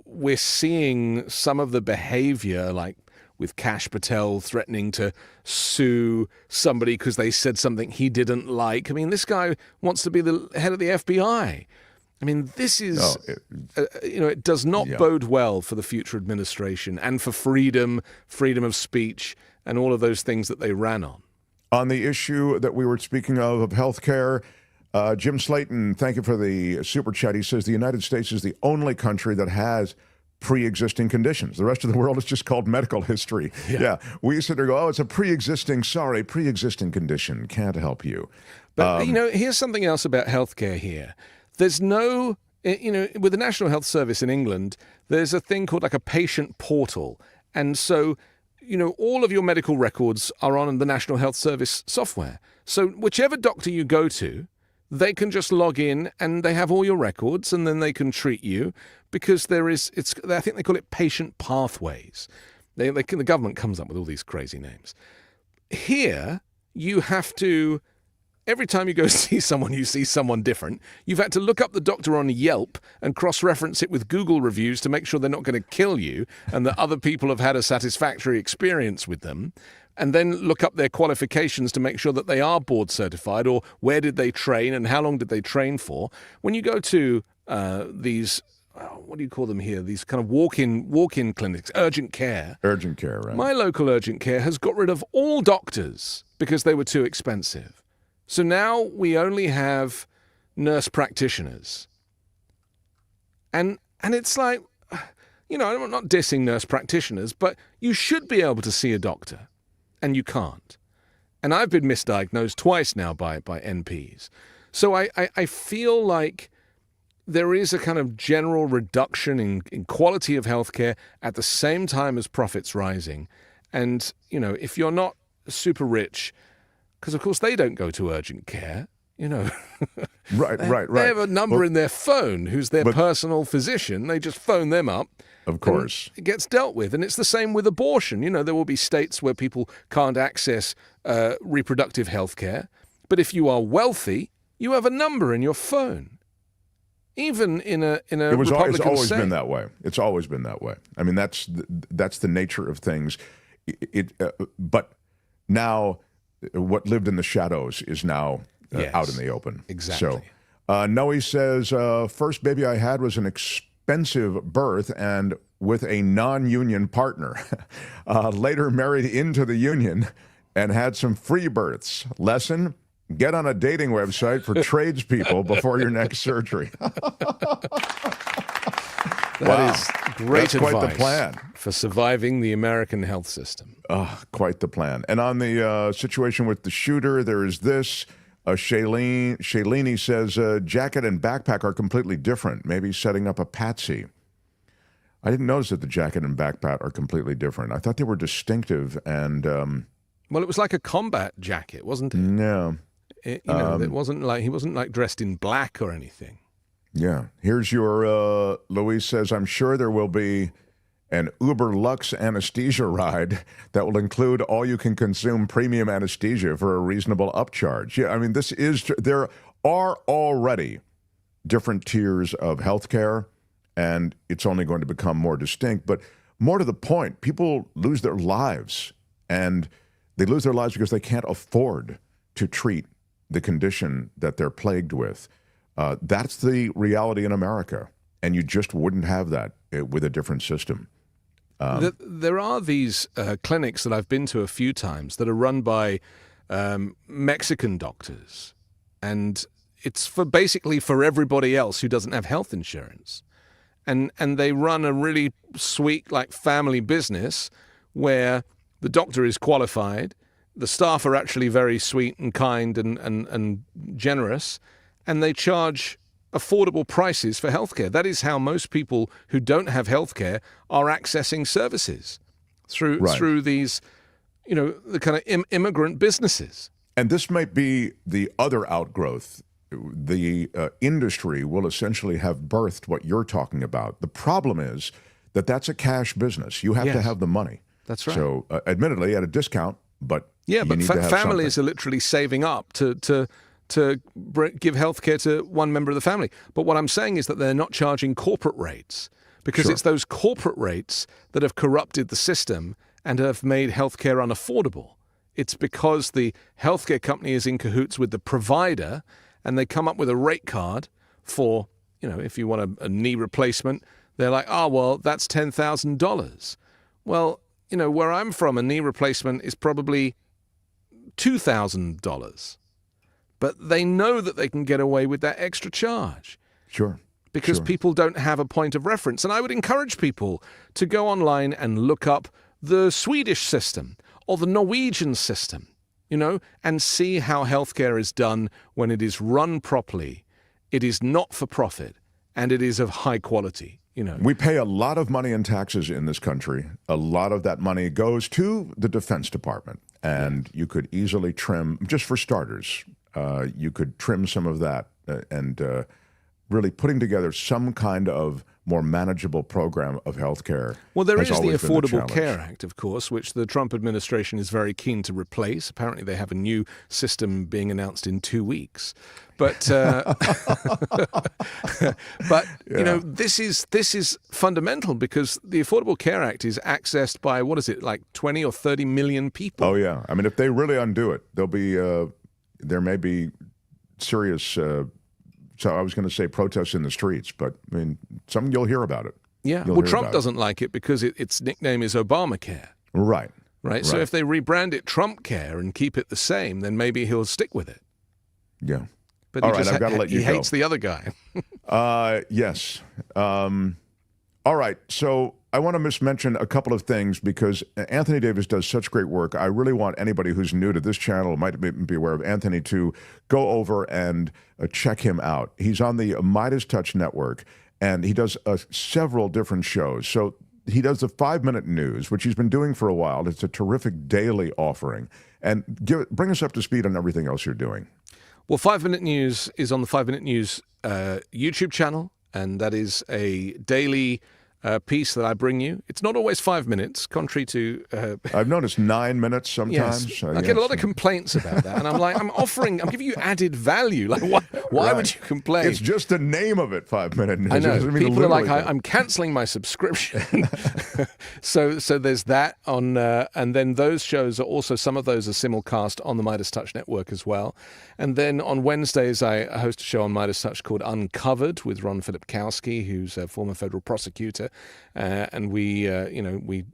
we're seeing some of the behavior, like with Kash Patel threatening to sue somebody because they said something he didn't like. I mean, this guy wants to be the head of the FBI. I mean, this is, it does not bode well for the future administration and for freedom of speech, and all of those things that they ran on. On the issue that we were speaking of healthcare, Jim Slayton, thank you for the super chat. He says the United States is the only country that has pre-existing conditions. The rest of the world is just called medical history. Yeah. We used to go, it's a pre-existing condition. Can't help you. But, here's something else about healthcare here. There's no, with the National Health Service in England, there's a thing called like a patient portal. And so, all of your medical records are on the National Health Service software. So whichever doctor you go to, they can just log in and they have all your records, and then they can treat you because I think they call it patient pathways. The government comes up with all these crazy names. Here, you have to... Every time you go see someone, you see someone different. You've had to look up the doctor on Yelp and cross-reference it with Google reviews to make sure they're not going to kill you and that other people have had a satisfactory experience with them. And then look up their qualifications to make sure that they are board certified, or where did they train and how long did they train for. When you go to these... what do you call them here? These kind of walk-in clinics, urgent care. Urgent care, right. My local urgent care has got rid of all doctors because they were too expensive. So now we only have nurse practitioners. And it's like, I'm not dissing nurse practitioners, but you should be able to see a doctor, and you can't. And I've been misdiagnosed twice now by NPs. So I feel like there is a kind of general reduction in quality of healthcare at the same time as profits rising. And, if you're not super rich... Because, of course, they don't go to urgent care, Right. They have a number in their phone who's their personal physician. They just phone them up. Of course. It gets dealt with. And it's the same with abortion. There will be states where people can't access reproductive health care. But if you are wealthy, you have a number in your phone. Even in a Republican It's always state. been that way. It's always been that way. I mean, that's the nature of things. But now... what lived in the shadows is now out in the open. Exactly. So, Noe says, first baby I had was an expensive birth and with a non-union partner. Later married into the union and had some free births. Lesson, get on a dating website for tradespeople before your next surgery. That is great That's advice quite the plan for surviving the American health system. Quite the plan. And on the situation with the shooter, there is this. Shailene says, jacket and backpack are completely different. Maybe setting up a patsy. I didn't notice that the jacket and backpack are completely different. I thought they were distinctive. And well, it was like a combat jacket, wasn't it? No. It wasn't like he wasn't like dressed in black or anything. Yeah. Here's your, Louise says, I'm sure there will be an Uber Lux anesthesia ride that will include all-you-can-consume premium anesthesia for a reasonable upcharge. Yeah, I mean, there are already different tiers of healthcare, and it's only going to become more distinct. But more to the point, people lose their lives, and They lose their lives because they can't afford to treat the condition that they're plagued with. That's the reality in America, and you just wouldn't have that with a different system. There are these clinics that I've been to a few times that are run by Mexican doctors, and it's basically for everybody else who doesn't have health insurance. And they run a really sweet, like, family business where the doctor is qualified, the staff are actually very sweet and kind and generous, and they charge affordable prices for healthcare. That is how most people who don't have healthcare are accessing services through these, the kind of immigrant businesses. And this might be the other outgrowth. The industry will essentially have birthed what you're talking about. The problem is that that's a cash business. You have to have the money. That's right. So, admittedly, at a discount, but families are literally saving up to give healthcare to one member of the family. But what I'm saying is that they're not charging corporate rates, because it's those corporate rates that have corrupted the system and have made healthcare unaffordable. It's because the healthcare company is in cahoots with the provider, and they come up with a rate card for, if you want a knee replacement, they're like, oh, well, that's $10,000. Well, where I'm from, a knee replacement is probably $2,000. But they know that they can get away with that extra charge. Sure. Because people don't have a point of reference. And I would encourage people to go online and look up the Swedish system or the Norwegian system, and see how healthcare is done when it is run properly. It is not for profit, and it is of high quality. We pay a lot of money in taxes in this country. A lot of that money goes to the Defense Department, and you could easily trim, just for starters, you could trim some of that and really putting together some kind of more manageable program of health care. Well, there is the Affordable Care Act, of course, which the Trump administration is very keen to replace. Apparently, they have a new system being announced in 2 weeks. But this is fundamental, because the Affordable Care Act is accessed by, what is it, like 20 or 30 million people? Oh, yeah. I mean, if they really undo it, there may be serious so I was going to say protests in the streets, but I mean, you'll hear about it. Yeah. Well, Trump doesn't like it because its nickname is Obamacare. Right. So if they rebrand it Trump Care and keep it the same, then maybe he'll stick with it. Yeah. But I've got to let you go. He hates the other guy. Yes. All right. So I want to mention a couple of things, because Anthony Davis does such great work. I really want anybody who's new to this channel, might be aware of Anthony, to go over and check him out. He's on the Midas Touch Network, and he does several different shows. So he does the 5-Minute News, which he's been doing for a while. It's a terrific daily offering. And bring us up to speed on everything else you're doing. Well, 5-Minute News is on the 5-Minute News YouTube channel, and that is a daily piece that I bring you. It's not always 5 minutes, contrary to... I've noticed 9 minutes sometimes. Yes. I get a lot of complaints about that, and I'm like, I'm giving you added value. Like, why would you complain? It's just the name of it, 5-Minute News. I know. People are like, I'm canceling my subscription. So there's that on, and then those shows are also, some of those are simulcast on the Midas Touch Network as well. And then on Wednesdays, I host a show on Midas Touch called Uncovered with Ron Filipkowski, who's a former federal prosecutor. And we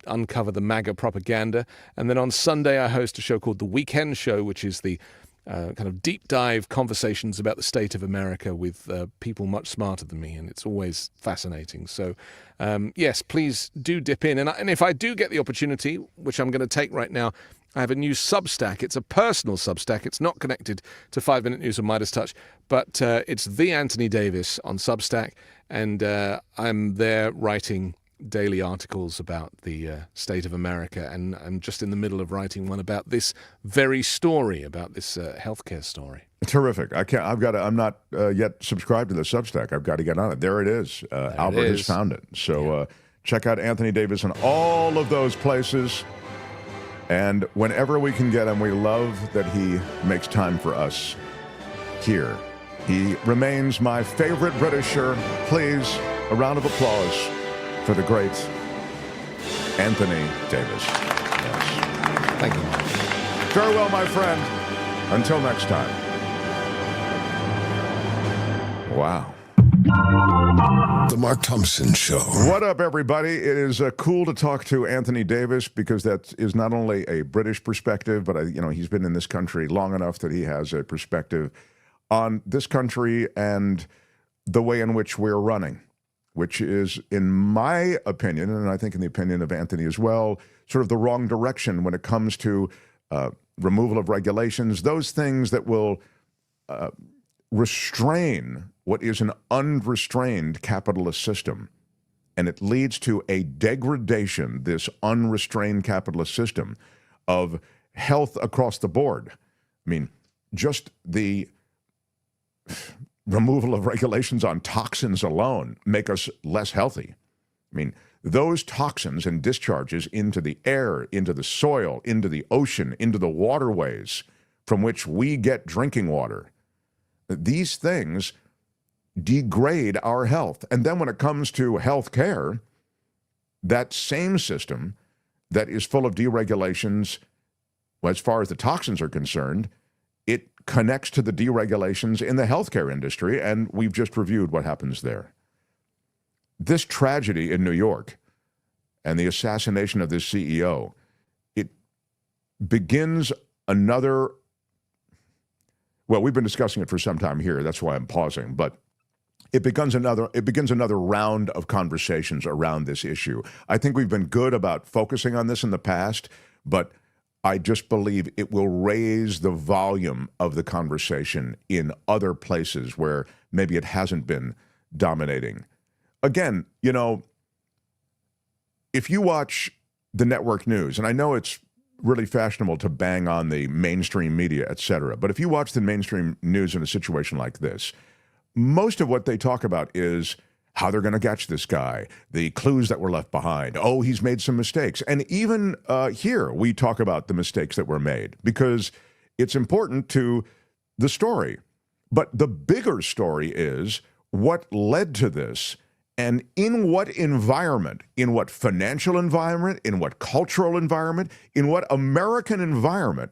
uncover the MAGA propaganda. And then on Sunday, I host a show called The Weekend Show, which is the kind of deep dive conversations about the state of America with people much smarter than me. And it's always fascinating. So, yes, please do dip in. And if I do get the opportunity, which I'm going to take right now, I have a new Substack. It's a personal Substack. It's not connected to 5-Minute News or Midas Touch, but it's The Anthony Davis on Substack. And I'm there writing daily articles about the state of America. And I'm just in the middle of writing one about this very story, about this healthcare story. Terrific. I'm not yet subscribed to the Substack. I've got to get on it. There it is. Albert has found it. So check out Anthony Davis on all of those places. And whenever we can get him, we love that he makes time for us here. He remains my favorite Britisher. Please, a round of applause for the great Anthony Davis. Yes. Thank you. Farewell, my friend. Until next time. Wow. The Mark Thompson Show. What up, everybody? It is cool to talk to Anthony Davis because that is not only a British perspective, but he's been in this country long enough that he has a perspective on this country and the way in which we're running, which is, in my opinion, and I think in the opinion of Anthony as well, sort of the wrong direction when it comes to removal of regulations, those things that will restrain what is an unrestrained capitalist system. And it leads to a degradation, this unrestrained capitalist system, of health across the board. I mean, just the removal of regulations on toxins alone make us less healthy. I mean, those toxins and discharges into the air, into the soil, into the ocean, into the waterways from which we get drinking water, these things degrade our health. And then when it comes to health care, that same system that is full of deregulations, as far as the toxins are concerned, it connects to the deregulations in the healthcare industry, and we've just reviewed what happens there. This tragedy in New York and the assassination of this CEO, it begins another, well, we've been discussing it for some time here, that's why I'm pausing, but it begins another round of conversations around this issue. I think we've been good about focusing on this in the past, but I just believe it will raise the volume of the conversation in other places where maybe it hasn't been dominating. Again, if you watch the network news, and I know it's really fashionable to bang on the mainstream media, et cetera, but if you watch the mainstream news in a situation like this, most of what they talk about is how they're going to catch this guy, the clues that were left behind. Oh, he's made some mistakes. And even here, we talk about the mistakes that were made because it's important to the story. But the bigger story is what led to this and in what environment, in what financial environment, in what cultural environment, in what American environment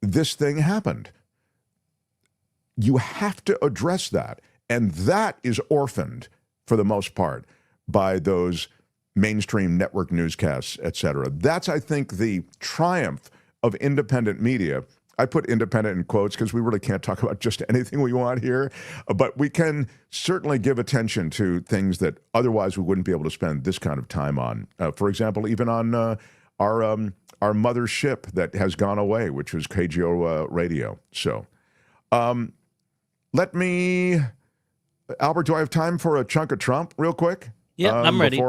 this thing happened. You have to address that. And that is orphaned, for the most part, by those mainstream network newscasts, et cetera. That's, I think, the triumph of independent media. I put independent in quotes because we really can't talk about just anything we want here. But we can certainly give attention to things that otherwise we wouldn't be able to spend this kind of time on. For example, even on our mother ship that has gone away, which was KGO Radio. So Albert, do I have time for a chunk of Trump real quick? Yeah, I'm ready.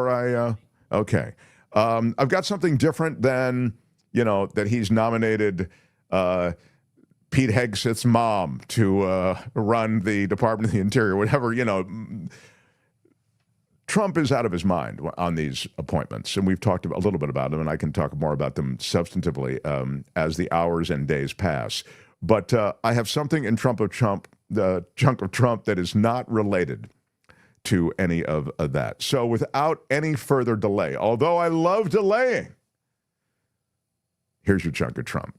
Okay. I've got something different than, that he's nominated Pete Hegseth's mom to run the Department of the Interior, whatever, Trump is out of his mind on these appointments, and we've talked a little bit about them, and I can talk more about them substantively as the hours and days pass. But I have something in the chunk of Trump that is not related to any of that. So without any further delay, although I love delaying, here's your chunk of Trump.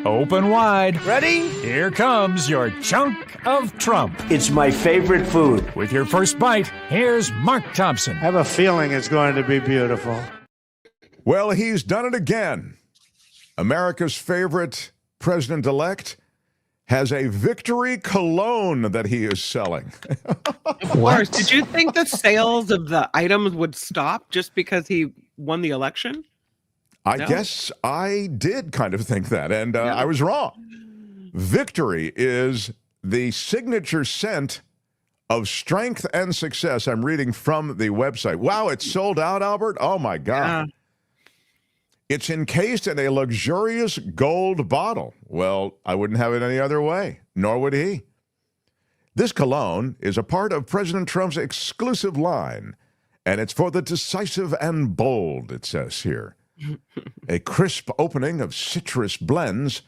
Open wide. Ready? Here comes your chunk of Trump. It's my favorite food. With your first bite, here's Mark Thompson. I have a feeling it's going to be beautiful. Well, he's done it again. America's favorite president-elect has a victory cologne that he is selling. Of course. Did you think the sales of the items would stop just because he won the election? I guess I did kind of think that, and I was wrong. Victory is the signature scent of strength and success. I'm reading from the website. Wow, it's sold out, Albert? Oh, my God. Yeah. It's encased in a luxurious gold bottle. Well, I wouldn't have it any other way, nor would he. This cologne is a part of President Trump's exclusive line, and it's for the decisive and bold, it says here. A crisp opening of citrus blends,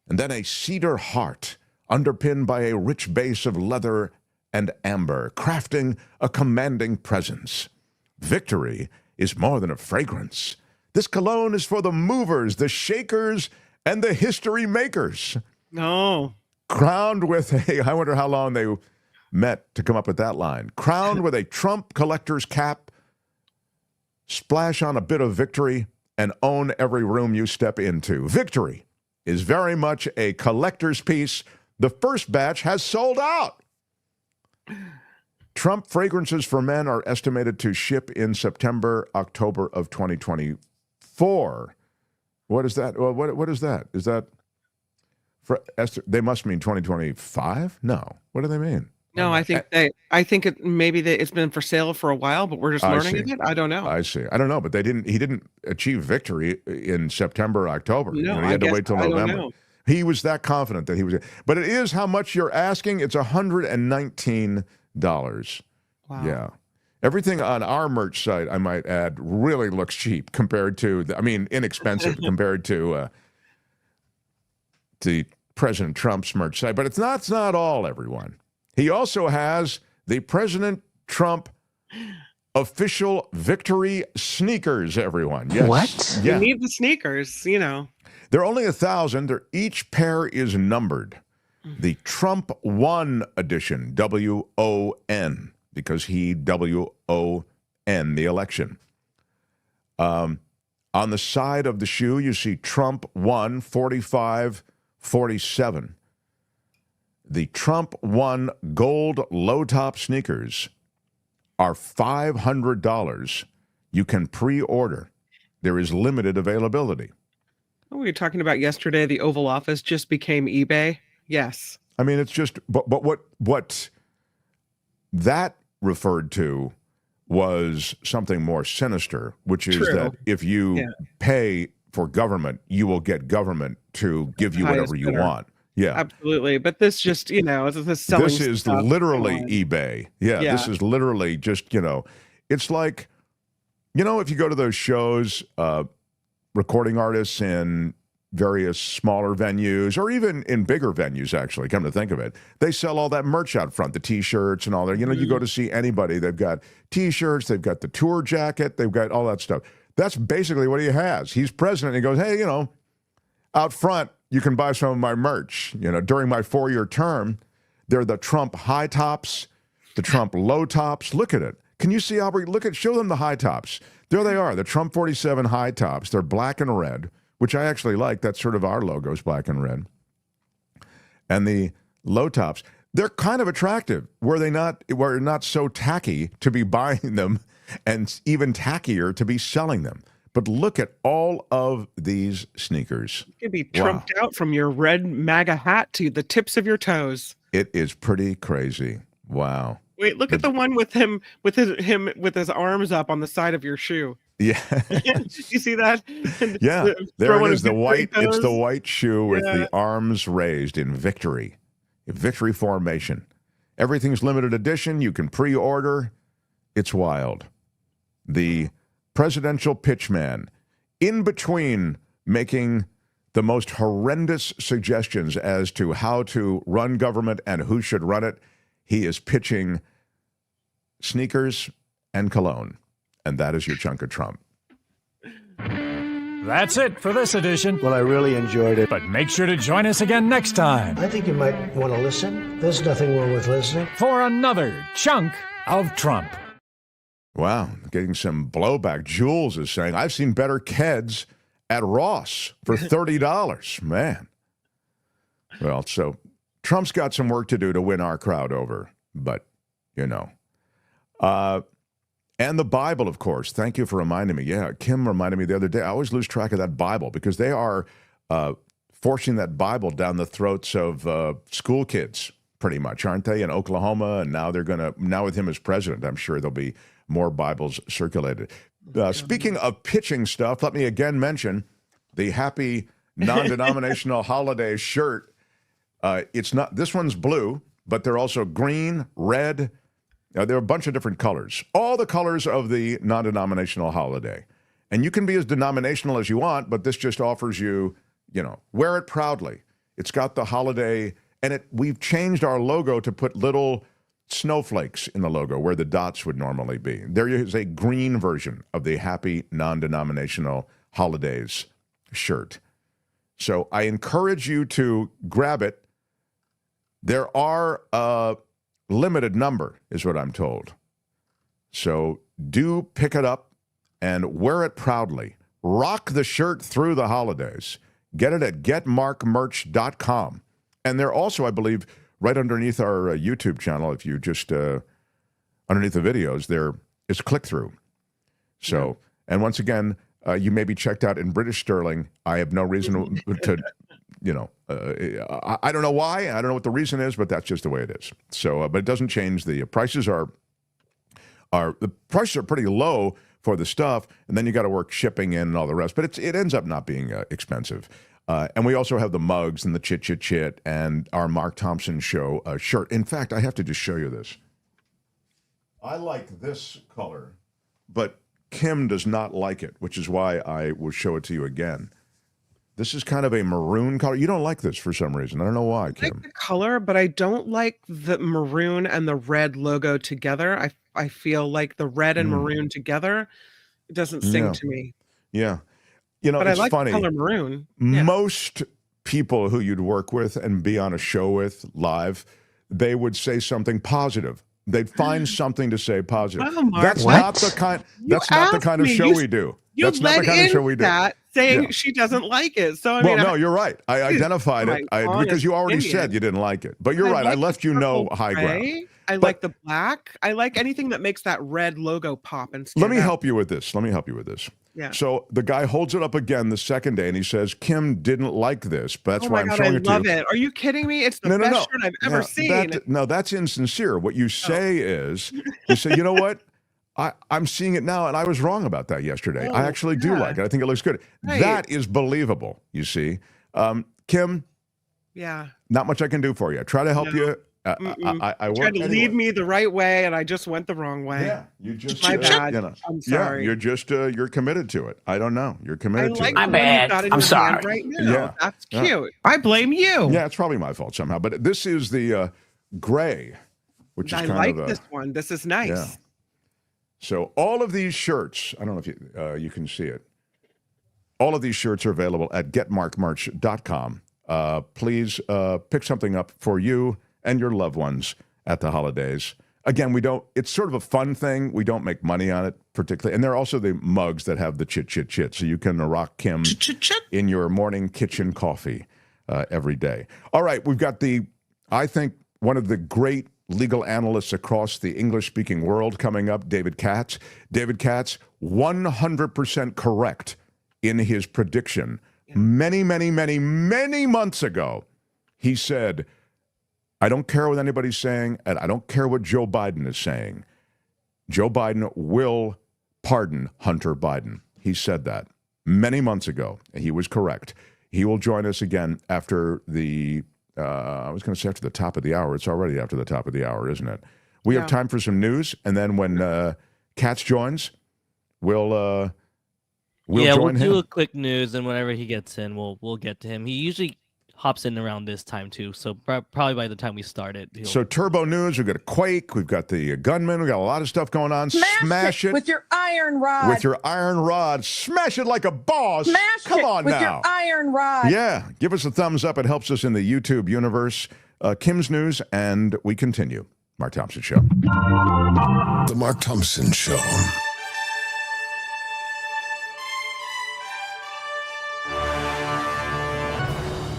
and then a cedar heart underpinned by a rich base of leather and amber, crafting a commanding presence. Victory is more than a fragrance. This cologne is for the movers, the shakers, and the history makers. No. Crowned with I wonder how long they met to come up with that line. Crowned with a Trump collector's cap, splash on a bit of victory, and own every room you step into. Victory is very much a collector's piece. The first batch has sold out. Trump fragrances for men are estimated to ship in September, October of 2024. What is that? Well, what is that? Is that they must mean 2025? No. What do they mean? No, I think it's been for sale for a while, but we're just learning of it. I don't know. I see. I don't know, but he didn't achieve victory in September, October. No, he had to wait till I don't November. know. He was that confident that he was. But it is how much you're asking. It's $119. Wow. Yeah. Everything on our merch site, I might add, really looks cheap compared to, inexpensive compared to President Trump's merch site. But it's not all, everyone. He also has the President Trump official victory sneakers, everyone. Yes. What? Yeah. You need the sneakers, They're only 1,000. Each pair is numbered. The Trump One edition, W-O-N, because he W-O-N, the election. On the side of the shoe, you see Trump 1, 45, 47. The Trump 1 gold low-top sneakers are $500. You can pre-order. There is limited availability. What were we talking about yesterday? The Oval Office just became eBay. Yes. I mean, it's just, but what that referred to was something more sinister, which is that if you pay for government, you will get government to give you whatever you want. Yeah, absolutely. But this just, it's selling. This is literally eBay. Yeah, this is literally just, it's like, if you go to those shows, recording artists in various smaller venues or even in bigger venues, actually, come to think of it, they sell all that merch out front, the T-shirts and all that. You go to see anybody, they've got T-shirts, they've got the tour jacket, they've got all that stuff. That's basically what he has. He's president. He goes, hey, out front, you can buy some of my merch. During my 4-year term, they're the Trump high tops, the Trump low tops. Look at it. Can you see, Aubrey? Show them the high tops. There they are, the Trump 47 high tops. They're black and red, which I actually like. That's sort of our logo is black and red. And the low tops, they're kind of attractive. Were not so tacky to be buying them and even tackier to be selling them. But look at all of these sneakers. You could be trumped out from your red MAGA hat to the tips of your toes. It is pretty crazy. Wow. Wait, look at the one with him with his arms up on the side of your shoe. Yeah. You see that? Yeah. There it is. It's the white shoe with the arms raised in victory. Victory formation. Everything's limited edition. You can pre-order. It's wild. The presidential pitchman, in between making the most horrendous suggestions as to how to run government and who should run it, he is pitching sneakers and cologne. And that is your chunk of Trump. That's it for this edition. Well, I really enjoyed it. But make sure to join us again next time I think you might want to listen. There's nothing wrong with listening. for another chunk of Trump. Wow, getting some blowback. Jules is saying, I've seen better Keds at Ross for $30. Man. Well, so Trump's got some work to do to win our crowd over, but, and the Bible, of course. Thank you for reminding me. Yeah, Kim reminded me the other day. I always lose track of that Bible because they are forcing that Bible down the throats of school kids, pretty much, aren't they, in Oklahoma? And now now with him as president, I'm sure there'll be more Bibles circulated. Speaking of pitching stuff, let me again mention the happy non-denominational holiday shirt. This one's blue, but they're also green, red. There are a bunch of different colors, all the colors of the non-denominational holiday. And you can be as denominational as you want, but this just offers you, wear it proudly. It's got the holiday, and we've changed our logo to put little snowflakes in the logo where the dots would normally be. There is a green version of the happy non-denominational Holidays shirt. So I encourage you to grab it. There are a limited number, is what I'm told. So do pick it up and wear it proudly. Rock the shirt through the holidays. Get it at getmarkmerch.com. And they're also, I believe, right underneath our YouTube channel. If you just, underneath the videos, there is click-through. So, and once again, you may be checked out in British sterling. I have no reason to I don't know why. I don't know what the reason is, but that's just the way it is. So, but it doesn't change. The prices are pretty low for the stuff, and then you got to work shipping in and all the rest. But it ends up not being expensive. And we also have the mugs and the chit and our Mark Thompson show shirt. In fact, I have to just show you this. I like this color, but Kim does not like it, which is why I will show it to you again. This is kind of a maroon color. You don't like this for some reason. I don't know why, Kim. I like the color, but I don't like the maroon and the red logo together. I feel like the red and maroon together doesn't sing to me. Yeah. You know, but it's I like funny. The color maroon. Most people who you'd work with and be on a show with live, they would say something positive. They'd find something to say positive. Oh, Mark, that's not the kind. That's not the kind of show we do. That's not the kind of show we do. That saying she doesn't like it. So I mean, no, you're right. I identified it because you already said you didn't like it. But you're right. I left you no high ground. I like the black. I like anything that makes that red logo pop and stand Let me out. help you with this. Yeah. So the guy holds it up again the second day and he says, Kim didn't like this, but that's why I'm showing it to you. I love it. Are you kidding me? It's the best shirt I've ever seen. That's insincere. What you say is, you say, you know what? I'm seeing it now, and I was wrong about that yesterday. I actually do like it. I think it looks good. Right. That is believable, you see. Kim, not much I can do for you. I try to help you. I tried to lead me the right way, and I just went the wrong way. Yeah, you just my bad. I'm sorry. Yeah, you're just you're committed to it. I don't know. You're committed to it. My bad. I'm sorry. Right now. Yeah, that's cute. I blame you. Yeah, it's probably my fault somehow. But this is the gray, which is I kind of like this one. This is nice. Yeah. So all of these shirts, I don't know if you can see it. All of these shirts are available at getmarkmerch.com. Please pick something up for you and your loved ones at the holidays. Again, it's sort of a fun thing. We don't make money on it particularly. And there are also the mugs that have the chit. So you can rock Kim in your morning kitchen coffee every day. All right, we've got I think, one of the great legal analysts across the English-speaking world coming up, David Katz. David Katz, 100% correct in his prediction. Many months ago, he said, I don't care what anybody's saying, and I don't care what Joe Biden is saying. Joe Biden will pardon Hunter Biden. He said that many months ago, and he was correct. He will join us again after I was going to say after the top of the hour. It's already after the top of the hour, isn't it? We have time for some news, and then when Katz joins, we'll join him. Do a quick news, and whenever he gets in, we'll get to him. He usually hops in around this time too, so probably by the time we start it. So Turbo News, we've got a Quake, we've got the Gunman, we've got a lot of stuff going on. Smash it with your iron rod. With your iron rod. Smash it like a boss. Come on now. With your iron rod. Yeah, give us a thumbs up. It helps us in the YouTube universe. Kim's News, and we continue. Mark Thompson Show. The Mark Thompson Show.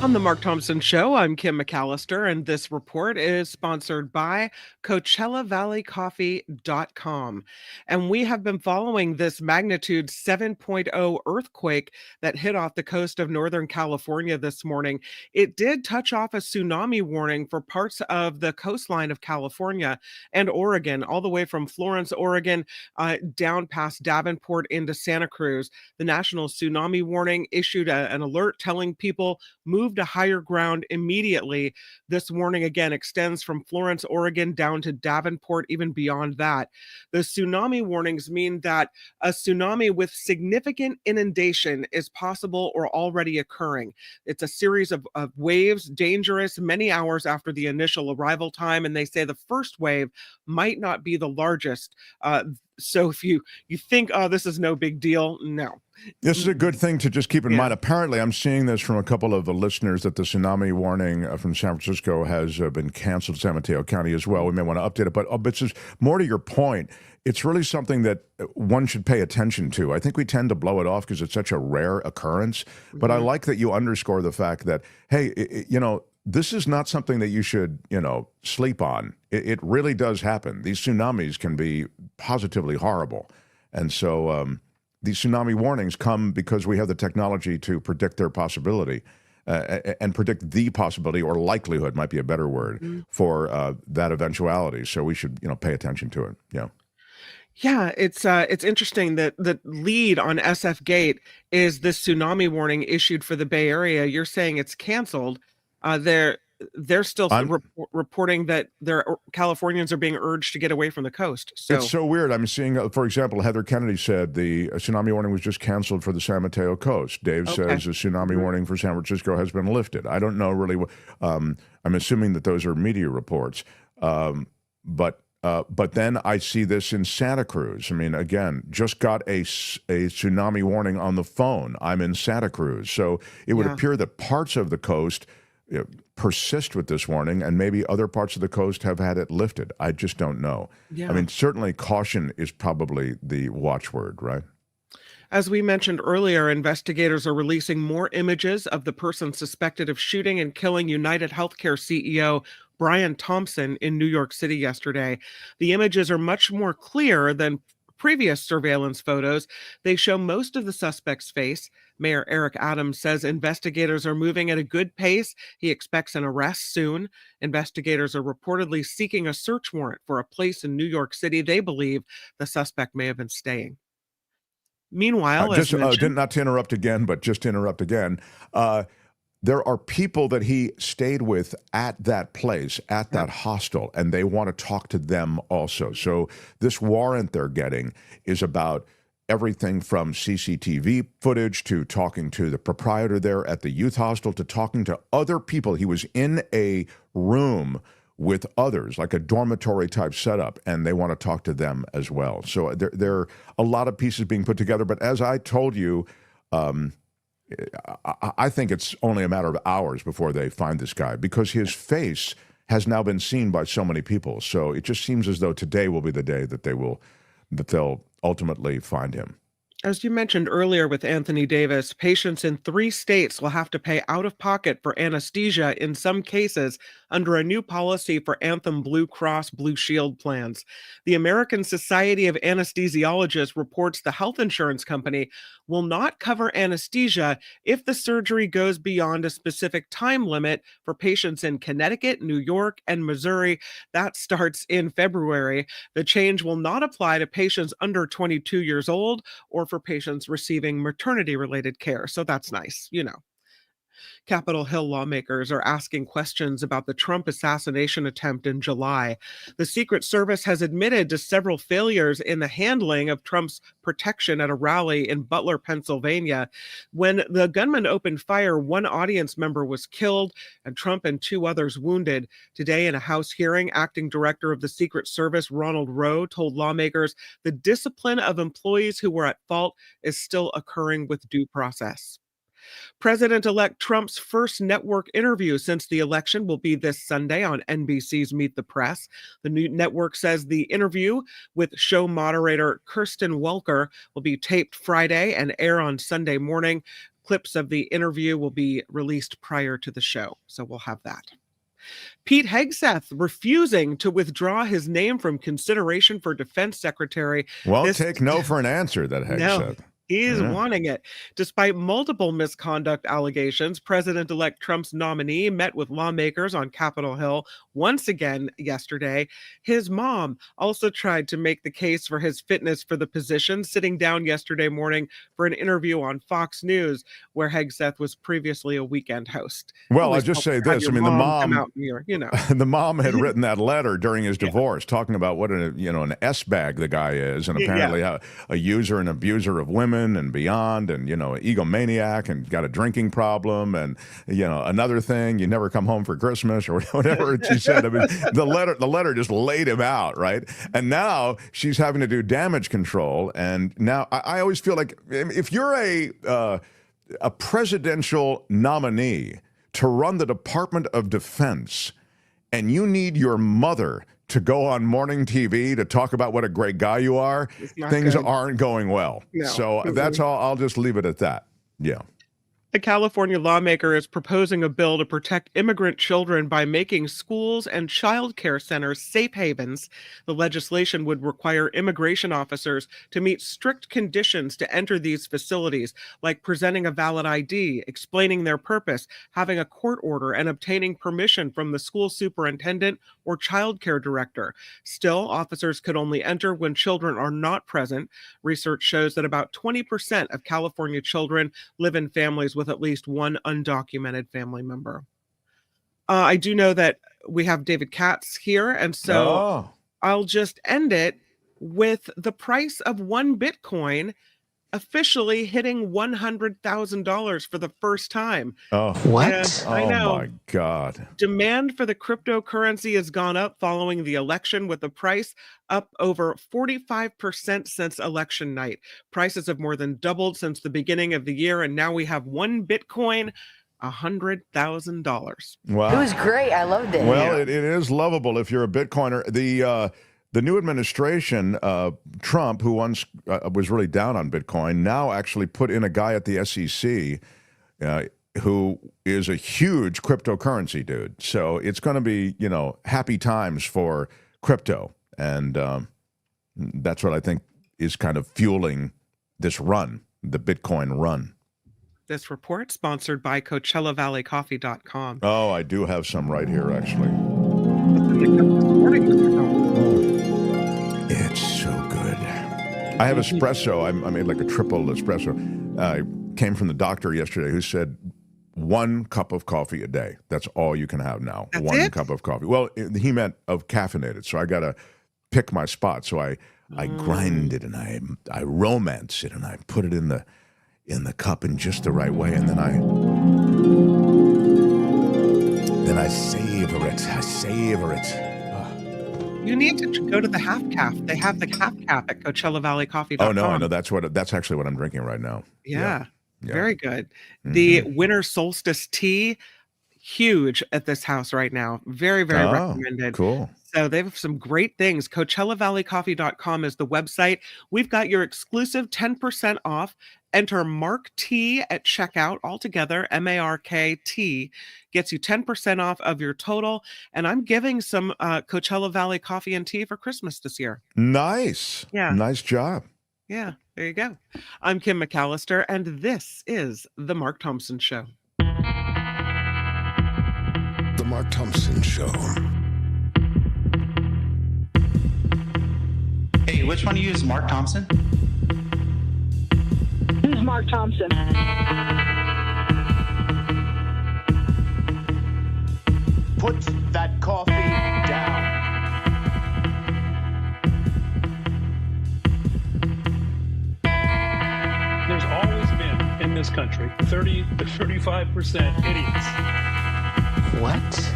On the Mark Thompson Show, I'm Kim McAllister, and this report is sponsored by CoachellaValleyCoffee.com. And we have been following this magnitude 7.0 earthquake that hit off the coast of Northern California this morning. It did touch off a tsunami warning for parts of the coastline of California and Oregon, all the way from Florence, Oregon, down past Davenport into Santa Cruz. The National Tsunami Warning issued an alert telling people move to higher ground immediately. This warning again extends from Florence, Oregon down to Davenport, even beyond that. The tsunami warnings mean that a tsunami with significant inundation is possible or already occurring. It's a series of waves, dangerous many hours after the initial arrival time, and they say the first wave might not be the largest. So if you think, oh, this is no big deal, no. This is a good thing to just keep in mind. Apparently, I'm seeing this from a couple of the listeners that the tsunami warning from San Francisco has been canceled, San Mateo County as well. We may want to update it. But just more to your point, it's really something that one should pay attention to. I think we tend to blow it off because it's such a rare occurrence. But I like that you underscore the fact that, hey, this is not something that you should, sleep on. It really does happen. These tsunamis can be positively horrible. And so these tsunami warnings come because we have the technology to predict their possibility and predict the possibility, or likelihood might be a better word, for that eventuality. So we should, pay attention to it. Yeah. Yeah, it's interesting that the lead on SF Gate is this tsunami warning issued for the Bay Area. You're saying it's canceled. They're still reporting that Californians are being urged to get away from the coast. So it's so weird. I'm seeing, for example, Heather Kennedy said the tsunami warning was just canceled for the San Mateo coast. Dave says the tsunami warning for San Francisco has been lifted. I don't know really. I'm assuming that those are media reports. But then I see this in Santa Cruz. I mean, again, just got a tsunami warning on the phone. I'm in Santa Cruz. So it would appear that parts of the coast persist with this warning, and maybe other parts of the coast have had it lifted. I just don't know. Yeah. I mean, certainly caution is probably the watchword, right? As we mentioned earlier, investigators are releasing more images of the person suspected of shooting and killing UnitedHealth Group CEO Brian Thompson in New York City yesterday. The images are much more clear than previous surveillance photos. They show most of the suspect's face. Mayor Eric Adams says investigators are moving at a good pace. He expects an arrest soon. Investigators are reportedly seeking a search warrant for a place in New York City they believe the suspect may have been staying. Meanwhile, not to interrupt again, but just to interrupt again, there are people that he stayed with at that place, at that hostel, and they want to talk to them also. So this warrant they're getting is about everything from CCTV footage to talking to the proprietor there at the youth hostel to talking to other people. He was in a room with others, like a dormitory type setup, and they want to talk to them as well. So there are a lot of pieces being put together. But as I told you, I think it's only a matter of hours before they find this guy, because his face has now been seen by so many people. So it just seems as though today will be the day that they'll ultimately find him. As you mentioned earlier with Anthony Davis, patients in 3 states will have to pay out of pocket for anesthesia in some cases under a new policy for Anthem Blue Cross Blue Shield plans. The American Society of Anesthesiologists reports the health insurance company will not cover anesthesia if the surgery goes beyond a specific time limit for patients in Connecticut, New York, and Missouri. That starts in February. The change will not apply to patients under 22 years old or for patients receiving maternity-related care. So that's nice, Capitol Hill lawmakers are asking questions about the Trump assassination attempt in July. The Secret Service has admitted to several failures in the handling of Trump's protection at a rally in Butler, Pennsylvania. When the gunman opened fire, 1 audience member was killed and Trump and 2 others wounded. Today, in a House hearing, Acting Director of the Secret Service, Ronald Rowe, told lawmakers the discipline of employees who were at fault is still occurring with due process. President-elect Trump's first network interview since the election will be this Sunday on NBC's Meet the Press. The new network says the interview with show moderator Kirsten Welker will be taped Friday and air on Sunday morning. Clips of the interview will be released prior to the show, so we'll have that. Pete Hegseth refusing to withdraw his name from consideration for defense secretary. Well, take no for an answer, that Hegseth. No. He's wanting it. Despite multiple misconduct allegations, President-elect Trump's nominee met with lawmakers on Capitol Hill once again yesterday. His mom also tried to make the case for his fitness for the position, sitting down yesterday morning for an interview on Fox News, where Hegseth was previously a weekend host. Well, I'll just say this. I mean, the mom had written that letter during his divorce, talking about what an S-bag the guy is, and apparently a user and abuser of women. women and beyond, and egomaniac and got a drinking problem, and another thing, you never come home for Christmas or whatever she said. I mean, the letter just laid him out, right? And now she's having to do damage control, and now I always feel like if you're a presidential nominee to run the Department of Defense, and you need your mother to go on morning TV to talk about what a great guy you are, things aren't going well. No. So that's all. I'll just leave it at that. Yeah. A California lawmaker is proposing a bill to protect immigrant children by making schools and child care centers safe havens. The legislation would require immigration officers to meet strict conditions to enter these facilities, like presenting a valid ID, explaining their purpose, having a court order, and obtaining permission from the school superintendent or child care director. Still, officers could only enter when children are not present. Research shows that about 20% of California children live in families with at least one undocumented family member. I do know that we have David Katz here, and so I'll just end it with the price of one Bitcoin officially hitting $100,000 for the first time. Oh, what? I know. Oh my God. Demand for the cryptocurrency has gone up following the election, with the price up over 45% since election night. Prices have more than doubled since the beginning of the year, and now we have one Bitcoin, $100,000. Wow. It was great. I loved it. Well, it is lovable if you're a Bitcoiner. The new administration, Trump, who once was really down on Bitcoin, now actually put in a guy at the SEC who is a huge cryptocurrency dude. So it's going to be, happy times for crypto. And that's what I think is kind of fueling this run, the Bitcoin run. This report sponsored by CoachellaValleyCoffee.com. Oh, I do have some right here, actually. It's so good. I have espresso. I made like a triple espresso. I came from the doctor yesterday who said 1 cup of coffee a day. That's all you can have now. That's 1 it? cup of coffee. Well, he meant of caffeinated. So I got to pick my spot. So I grind it and I romance it and I put it in the cup in just the right way, and then I savor it. I savor it. You need to go to the Half Calf. They have the Half Calf at CoachellaValleyCoffee.com. Oh no, I know that's actually what I'm drinking right now. Yeah. Yeah. Very good. The winter solstice tea, huge at this house right now. Very, very recommended. Cool. So they have some great things. CoachellaValleyCoffee.com is the website. We've got your exclusive 10% off. Enter Mark T at checkout altogether. MARKT gets you 10% off of your total. And I'm giving some Coachella Valley coffee and tea for Christmas this year. Nice. Yeah. Nice job. Yeah, there you go. I'm Kim McAllister, and this is The Mark Thompson Show. The Mark Thompson Show. Hey, which one of you is Mark Thompson? This is Mark Thompson. Put that coffee down. There's always been in this country 30 to 35% idiots. What?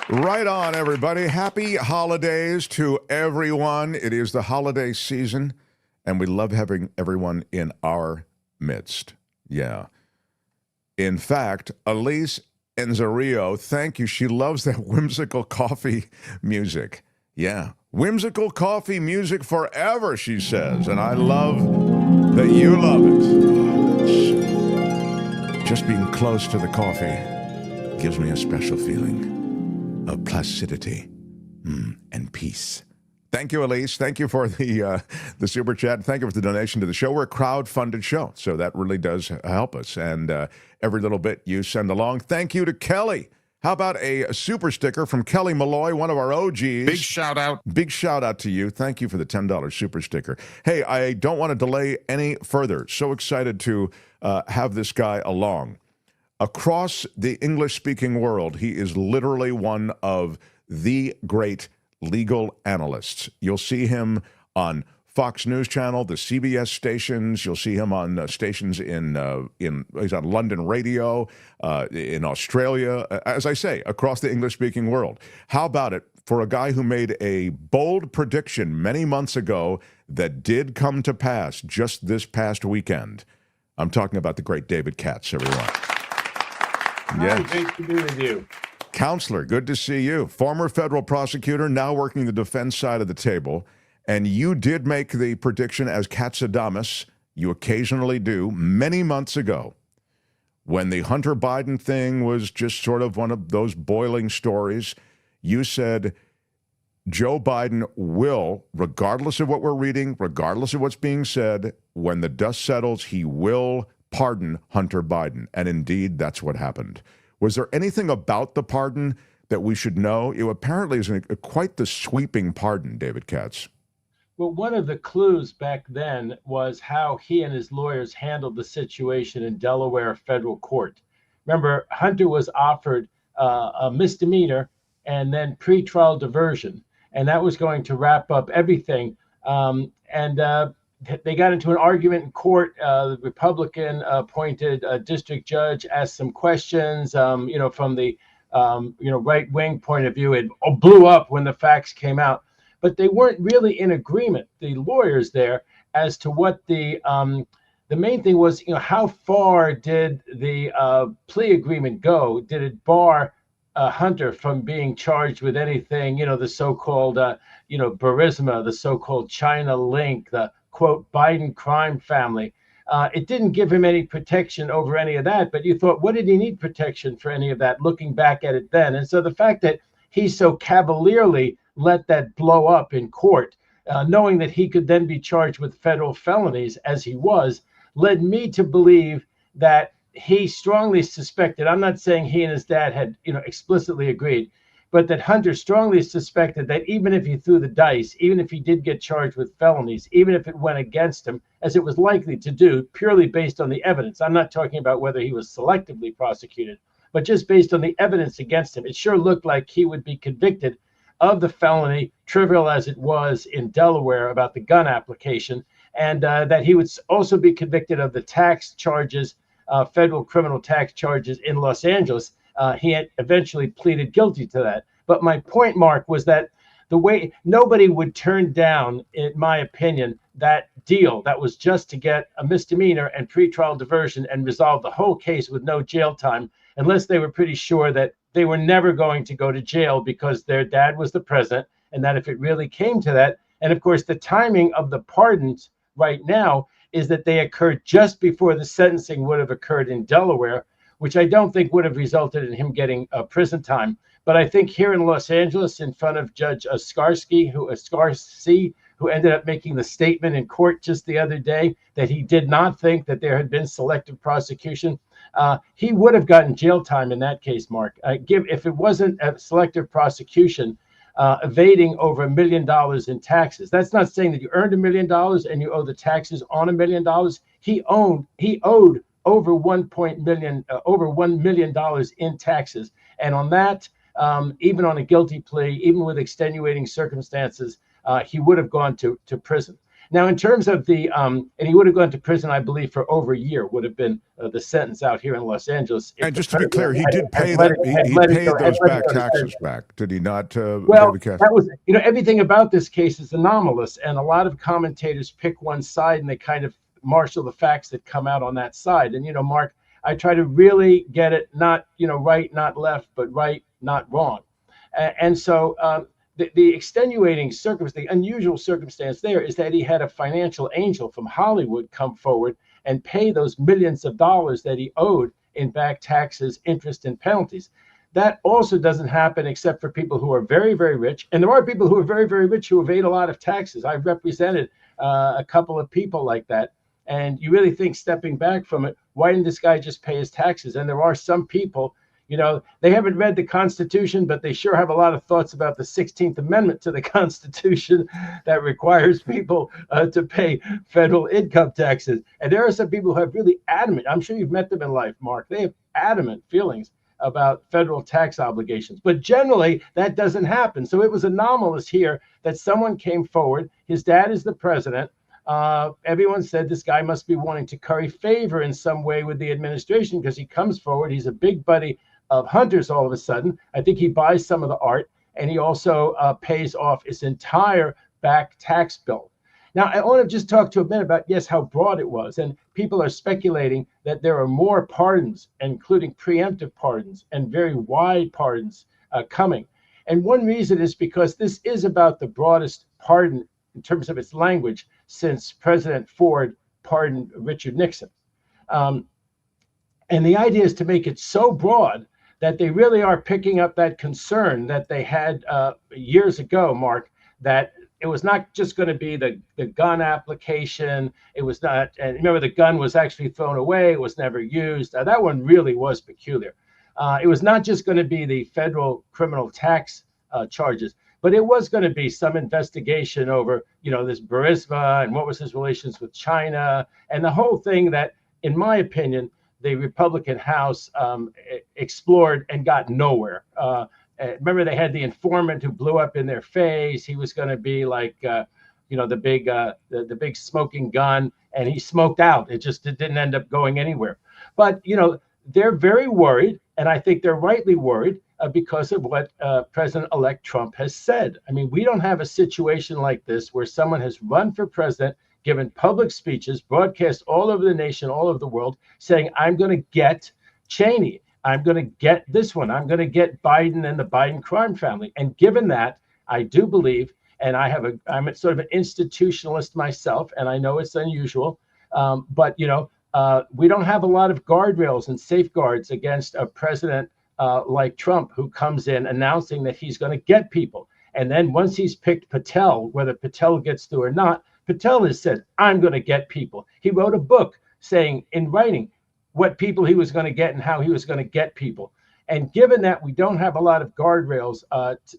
Right on, everybody. Happy holidays to everyone. It is the holiday season, and we love having everyone in our midst. Yeah. In fact, Elise Enzario, thank you. She loves that whimsical coffee music. Yeah. Whimsical coffee music forever, she says. And I love that you love it. Just being close to the coffee gives me a special feeling of placidity and peace. Thank you, Elise. Thank you for the super chat. Thank you for the donation to the show. We're a crowd-funded show, so that really does help us. And every little bit you send along. Thank you to Kelly. How about a super sticker from Kelly Malloy, one of our OGs? Big shout out. Big shout out to you. Thank you for the $10 super sticker. Hey, I don't want to delay any further. So excited to have this guy along. Across the English-speaking world, he is literally one of the great legal analysts. You'll see him on Fox News Channel, the CBS stations. You'll see him on stations he's on London radio, in Australia, as I say, across the English-speaking world. How about it for a guy who made a bold prediction many months ago that did come to pass just this past weekend? I'm talking about the great David Katz, everyone. Hi, great to be with you. Counselor, good to see you. Former federal prosecutor, now working the defense side of the table. And you did make the prediction as Katsadamus, you occasionally do, many months ago, when the Hunter Biden thing was just sort of one of those boiling stories. You said Joe Biden will, regardless of what we're reading, regardless of what's being said, when the dust settles, he will pardon Hunter Biden. And indeed, that's what happened. Was there anything about the pardon that we should know? It apparently is quite the sweeping pardon, David Katz. Well, one of the clues back then was how he and his lawyers handled the situation in Delaware federal court. Remember, Hunter was offered a misdemeanor and then pretrial diversion, and that was going to wrap up everything. They got into an argument in court. The Republican appointed district judge asked some questions, from the right wing point of view. It blew up when the facts came out. But they weren't really in agreement, the lawyers there, as to what the main thing was, how far did the plea agreement go? Did it bar Hunter from being charged with anything, the so-called, Burisma, the so-called China link, the, quote, Biden crime family? It didn't give him any protection over any of that, but you thought, what did he need protection for any of that, looking back at it then? And so the fact that he so cavalierly let that blow up in court, knowing that he could then be charged with federal felonies as he was, led me to believe that he strongly suspected, I'm not saying he and his dad had, explicitly agreed, but that Hunter strongly suspected that even if he threw the dice, even if he did get charged with felonies, even if it went against him, as it was likely to do, purely based on the evidence. I'm not talking about whether he was selectively prosecuted, but just based on the evidence against him. It sure looked like he would be convicted of the felony, trivial as it was in Delaware about the gun application, and that he would also be convicted of the tax charges, federal criminal tax charges in Los Angeles. He had eventually pleaded guilty to that. But my point, Mark, was that the way nobody would turn down, in my opinion, that deal that was just to get a misdemeanor and pretrial diversion and resolve the whole case with no jail time, unless they were pretty sure that they were never going to go to jail because their dad was the president, and that if it really came to that, and of course the timing of the pardons right now is that they occurred just before the sentencing would have occurred in Delaware, which I don't think would have resulted in him getting prison time. But I think here in Los Angeles, in front of Judge Scarsky, who ended up making the statement in court just the other day that he did not think that there had been selective prosecution, he would have gotten jail time in that case, Mark. If it wasn't a selective prosecution, evading over $1 million in taxes. That's not saying that you earned $1 million and you owe the taxes on $1 million. He owed over $1 million in taxes, and on that, even on a guilty plea, even with extenuating circumstances, he would have gone to prison. Now, in terms of and he would have gone to prison, I believe, for over a year would have been the sentence out here in Los Angeles. And just to be clear, he did pay that. He paid those back taxes back, did he not? Well, that was, everything about this case is anomalous, and a lot of commentators pick one side and they kind of marshal the facts that come out on that side. And Mark, I try to really get it not right, not left, but right, not wrong. And so the extenuating circumstance, the unusual circumstance there is that he had a financial angel from Hollywood come forward and pay those millions of dollars that he owed in back taxes, interest, and penalties. That also doesn't happen except for people who are very, very rich. And there are people who are very, very rich who evade a lot of taxes. I've represented a couple of people like that. And you really think, stepping back from it, why didn't this guy just pay his taxes? And there are some people, they haven't read the Constitution, but they sure have a lot of thoughts about the 16th Amendment to the Constitution that requires people to pay federal income taxes. And there are some people who have really adamant, I'm sure you've met them in life, Mark, they have adamant feelings about federal tax obligations. But generally, that doesn't happen. So it was anomalous here that someone came forward. His dad is the president. Everyone said this guy must be wanting to curry favor in some way with the administration because he comes forward. He's a big buddy of Hunter's all of a sudden. I think he buys some of the art, and he also pays off his entire back tax bill. Now, I want to just talk to a minute about, yes, how broad it was. And people are speculating that there are more pardons, including preemptive pardons and very wide pardons coming. And one reason is because this is about the broadest pardon in terms of its language since President Ford pardoned Richard Nixon. And the idea is to make it so broad that they really are picking up that concern that they had years ago, Mark, that it was not just going to be the gun application. It was not, and remember, the gun was actually thrown away. It was never used. That one really was peculiar. It was not just going to be the federal criminal tax charges, but it was going to be some investigation over, this Burisma and what was his relations with China and the whole thing that, in my opinion, the Republican House explored and got nowhere. Remember, they had the informant who blew up in their face. He was going to be like, the big smoking gun, and he smoked out. It didn't end up going anywhere. But they're very worried, and I think they're rightly worried because of what President-elect Trump has said. I mean, we don't have a situation like this where someone has run for president, given public speeches, broadcast all over the nation, all over the world, saying, "I'm going to get Cheney. I'm going to get this one. I'm going to get Biden and the Biden crime family." And given that, I do believe, and I'm sort of an institutionalist myself, and I know it's unusual, but we don't have a lot of guardrails and safeguards against a president like Trump, who comes in announcing that he's going to get people. And then once he's picked Patel, whether Patel gets through or not, Patel has said, "I'm going to get people." He wrote a book saying, in writing, what people he was going to get and how he was going to get people. And given that we don't have a lot of guardrails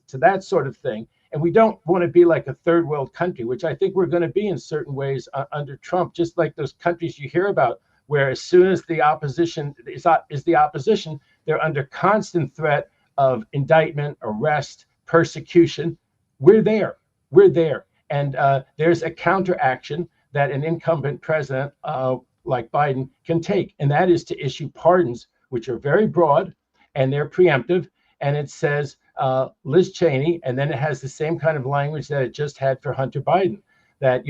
to that sort of thing, and we don't want to be like a third world country, which I think we're going to be in certain ways under Trump, just like those countries you hear about, where as soon as the opposition is the opposition, they're under constant threat of indictment, arrest, persecution. We're there. And there's a counteraction that an incumbent president like Biden can take, and that is to issue pardons, which are very broad and they're preemptive. And it says Liz Cheney, and then it has the same kind of language that it just had for Hunter Biden, that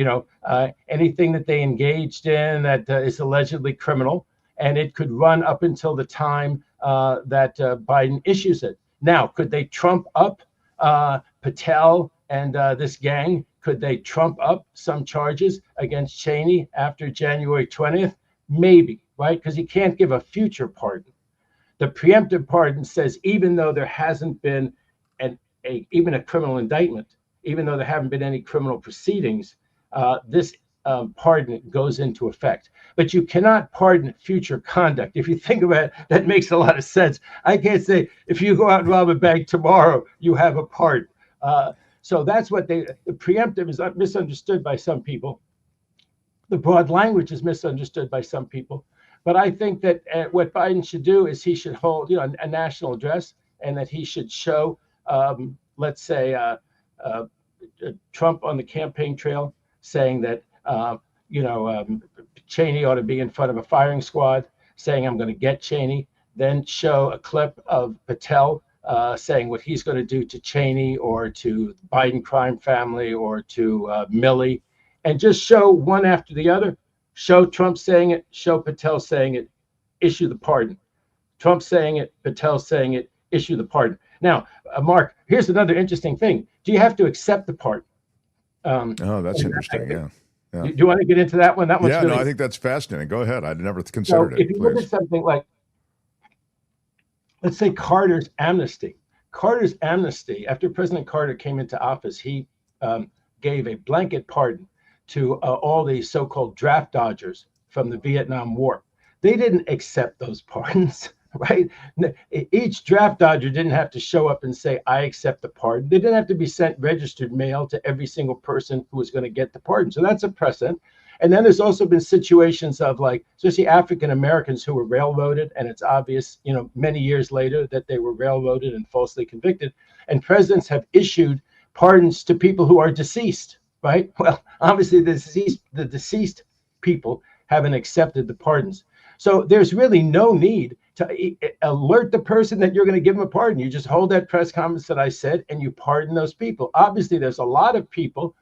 anything that they engaged in that is allegedly criminal, and it could run up until the time that Biden issues it. Now, could they trump up Patel and this gang? Could they trump up some charges against Cheney after January 20th? Maybe, right? Because he can't give a future pardon. The preemptive pardon says even though there hasn't been even a criminal indictment, even though there haven't been any criminal proceedings, this pardon goes into effect. But you cannot pardon future conduct. If you think about it, that makes a lot of sense. I can't say if you go out and rob a bank tomorrow, you have a pardon. So that's what the preemptive is misunderstood by some people. The broad language is misunderstood by some people. But I think that what Biden should do is he should hold a national address, and that he should show, let's say, Trump on the campaign trail saying that, Cheney ought to be in front of a firing squad, saying, "I'm going to get Cheney." Then show a clip of Patel saying what he's going to do to Cheney or to the Biden crime family or to Milley, and just show one after the other. Show Trump saying it, show Patel saying it, issue the pardon. Trump saying it, Patel saying it, issue the pardon. Now, Mark, here's another interesting thing. Do you have to accept the pardon? That's interesting, yeah. Do you want to get into that one? That one's yeah, really... no, I think that's fascinating. Go ahead. I'd never considered it. If you look at something like, let's say Carter's amnesty. Carter's amnesty, after President Carter came into office, he gave a blanket pardon to all the so-called draft dodgers from the Vietnam War. They didn't accept those pardons, right? Each draft dodger didn't have to show up and say, "I accept the pardon." They didn't have to be sent registered mail to every single person who was going to get the pardon. So that's a precedent. And then there's also been situations of like, especially African Americans who were railroaded, and it's obvious, many years later that they were railroaded and falsely convicted. And presidents have issued pardons to people who are deceased, right? Well, obviously the deceased people haven't accepted the pardons. So there's really no need to alert the person that you're going to give them a pardon. You just hold that press conference that I said, and you pardon those people. Obviously, there's a lot of people.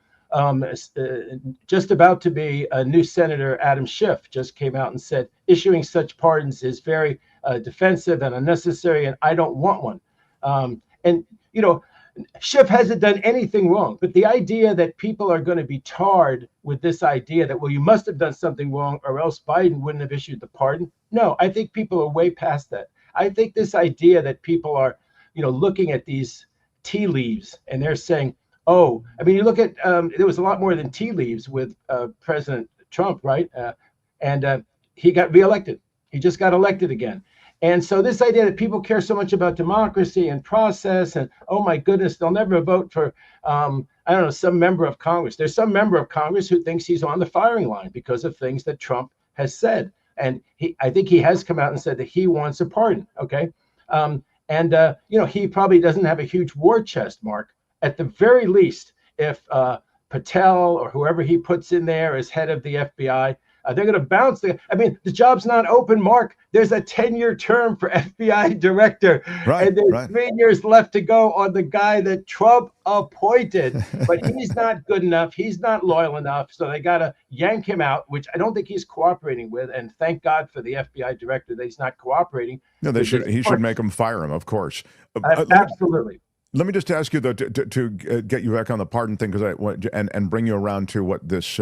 Just about to be a new Senator Adam Schiff just came out and said issuing such pardons is very defensive and unnecessary, and I don't want one. Schiff hasn't done anything wrong, but the idea that people are going to be tarred with this idea that, well, you must have done something wrong or else Biden wouldn't have issued the pardon. No, I think people are way past that. I think this idea that people are, looking at these tea leaves and they're saying, oh, I mean, you look at, there was a lot more than tea leaves with President Trump, right? And he got reelected. He just got elected again. And so this idea that people care so much about democracy and process and, oh my goodness, they'll never vote for, some member of Congress. There's some member of Congress who thinks he's on the firing line because of things that Trump has said. And I think he has come out and said that he wants a pardon, okay? He probably doesn't have a huge war chest, Mark. At the very least, if Patel or whoever he puts in there as head of the FBI, they're going to bounce. The job's not open, Mark. There's a 10-year term for FBI director. Right, and there's 3 years left to go on the guy that Trump appointed. But he's not good enough. He's not loyal enough. So they got to yank him out, which I don't think he's cooperating with. And thank God for the FBI director that he's not cooperating. No, he should make him fire him, of course. Absolutely. Let me just ask you, though, to get you back on the pardon thing, and bring you around to what this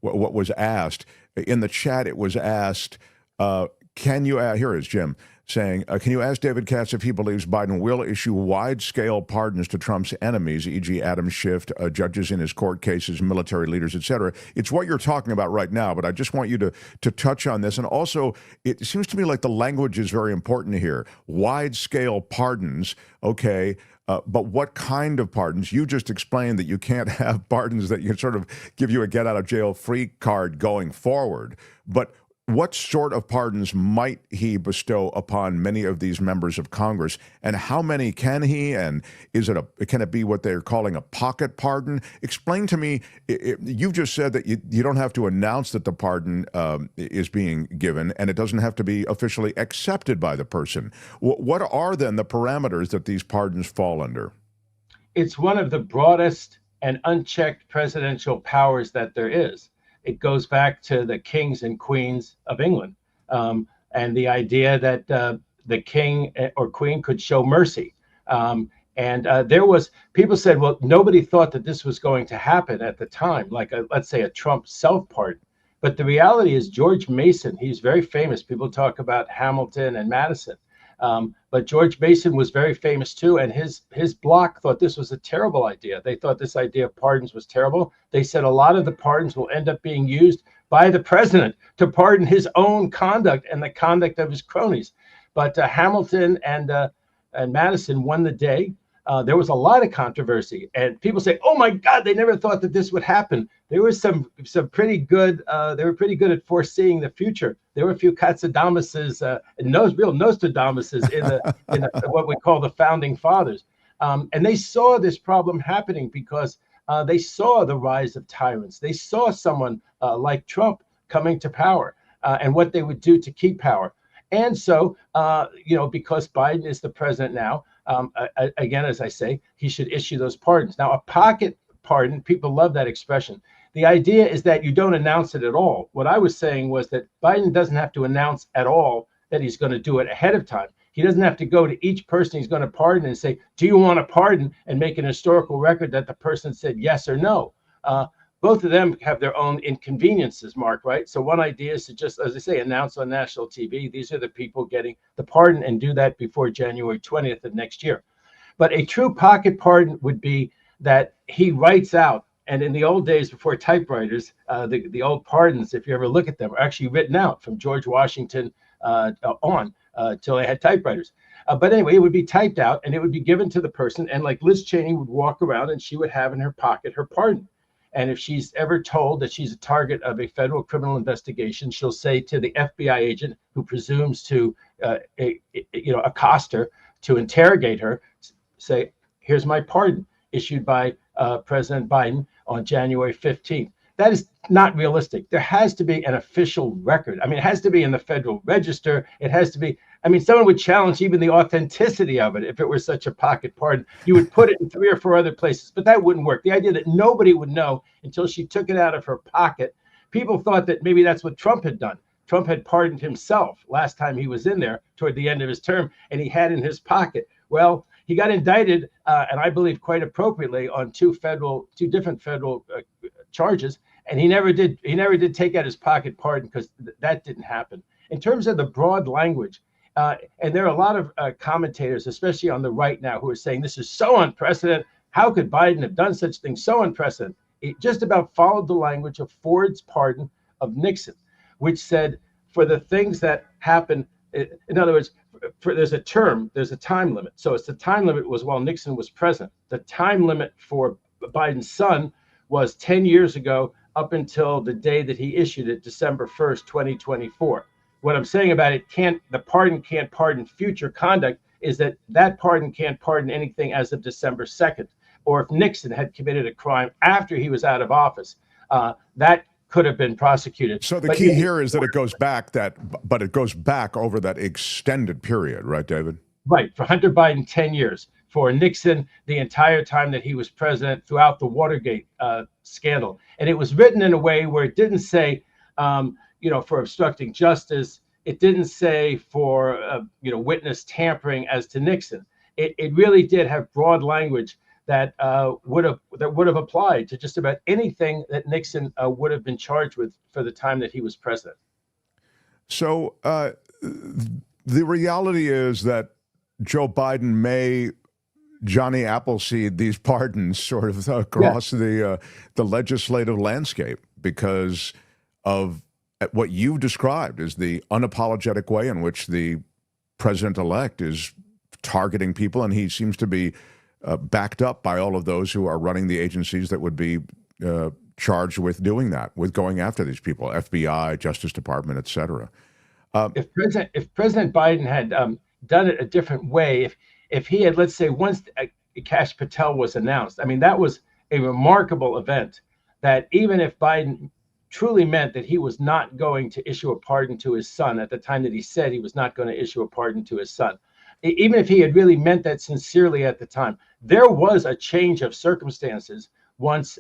what was asked in the chat. It was asked, can you? Here is Jim saying, can you ask David Katz if he believes Biden will issue wide-scale pardons to Trump's enemies, e.g., Adam Schiff, judges in his court cases, military leaders, et cetera? It's what you're talking about right now, but I just want you to touch on this. And also, it seems to me like the language is very important here. Wide-scale pardons, okay. But what kind of pardons? You just explained that you can't have pardons that you sort of give you a get-out-of-jail-free card going forward. But what sort of pardons might he bestow upon many of these members of Congress, and how many can he? And can it be what they're calling a pocket pardon? Explain to me. You've just said that you don't have to announce that the pardon is being given, and it doesn't have to be officially accepted by the person. What are then the parameters that these pardons fall under? It's one of the broadest and unchecked presidential powers that there is. It goes back to the kings and queens of England, and the idea that the king or queen could show mercy. People said, well, nobody thought that this was going to happen at the time, like let's say a Trump self-pardon. But the reality is George Mason, he's very famous. People talk about Hamilton and Madison. But George Mason was very famous too, and his bloc thought this was a terrible idea. They thought this idea of pardons was terrible. They said a lot of the pardons will end up being used by the president to pardon his own conduct and the conduct of his cronies. But Hamilton and Madison won the day. There was a lot of controversy, and people say, "Oh my God, they never thought that this would happen." There was some pretty good. They were pretty good at foreseeing the future. There were a few Katsadamuses, real Nostradamuses in what we call the founding fathers, and they saw this problem happening because they saw the rise of tyrants. They saw someone like Trump coming to power, and what they would do to keep power. And so, because Biden is the president now. Again, as I say, he should issue those pardons. Now, a pocket pardon, people love that expression. The idea is that you don't announce it at all. What I was saying was that Biden doesn't have to announce at all that he's going to do it ahead of time. He doesn't have to go to each person he's going to pardon and say, do you want a pardon, and make an historical record that the person said yes or no. Both of them have their own inconveniences, Mark, right? So one idea is to just, as I say, announce on national TV, these are the people getting the pardon, and do that before January 20th of next year. But a true pocket pardon would be that he writes out, and in the old days before typewriters, the old pardons, if you ever look at them, are actually written out from George Washington till they had typewriters. But anyway, it would be typed out, and it would be given to the person, and like Liz Cheney would walk around, and she would have in her pocket her pardon. And if she's ever told that she's a target of a federal criminal investigation, she'll say to the FBI agent who presumes to, accost her, to interrogate her, say, here's my pardon issued by President Biden on January 15th. That is not realistic. There has to be an official record. I mean, it has to be in the Federal Register. It has to be, I mean, someone would challenge even the authenticity of it if it were such a pocket pardon. You would put it in 3 or 4 other places, but that wouldn't work. The idea that nobody would know until she took it out of her pocket. People thought that maybe that's what Trump had done. Trump had pardoned himself last time he was in there toward the end of his term, and he had in his pocket. Well, he got indicted, and I believe quite appropriately, on two different federal charges, and he never did take out his pocket pardon because that didn't happen. In terms of the broad language, and there are a lot of commentators, especially on the right now, who are saying this is so unprecedented. How could Biden have done such things? So unprecedented. It just about followed the language of Ford's pardon of Nixon, which said for the things that happen, in other words, there's a time limit. So it's the time limit was while Nixon was president. The time limit for Biden's son was 10 years ago up until the day that he issued it, December 1st, 2024. What I'm saying about it, the pardon can't pardon future conduct is that pardon can't pardon anything as of December 2nd. Or if Nixon had committed a crime after he was out of office, that could have been prosecuted. So the key here is that it goes back over that extended period, right, David? Right. For Hunter Biden, 10 years. For Nixon, the entire time that he was president throughout the Watergate scandal. And it was written in a way where it didn't say, for obstructing justice. It didn't say for, witness tampering as to Nixon. It really did have broad language that would have applied to just about anything that Nixon would have been charged with for the time that he was president. So the reality is that Joe Biden may Johnny Appleseed these pardons sort of across the legislative landscape because of what you've described as the unapologetic way in which the president-elect is targeting people, and he seems to be backed up by all of those who are running the agencies that would be charged with doing that, with going after these people, FBI, Justice Department, et cetera. If President Biden had done it a different way, if he had, let's say, once Kash Patel was announced, I mean, that was a remarkable event that even if Biden truly meant that he was not going to issue a pardon to his son at the time that he said he was not going to issue a pardon to his son, even if he had really meant that sincerely at the time, there was a change of circumstances once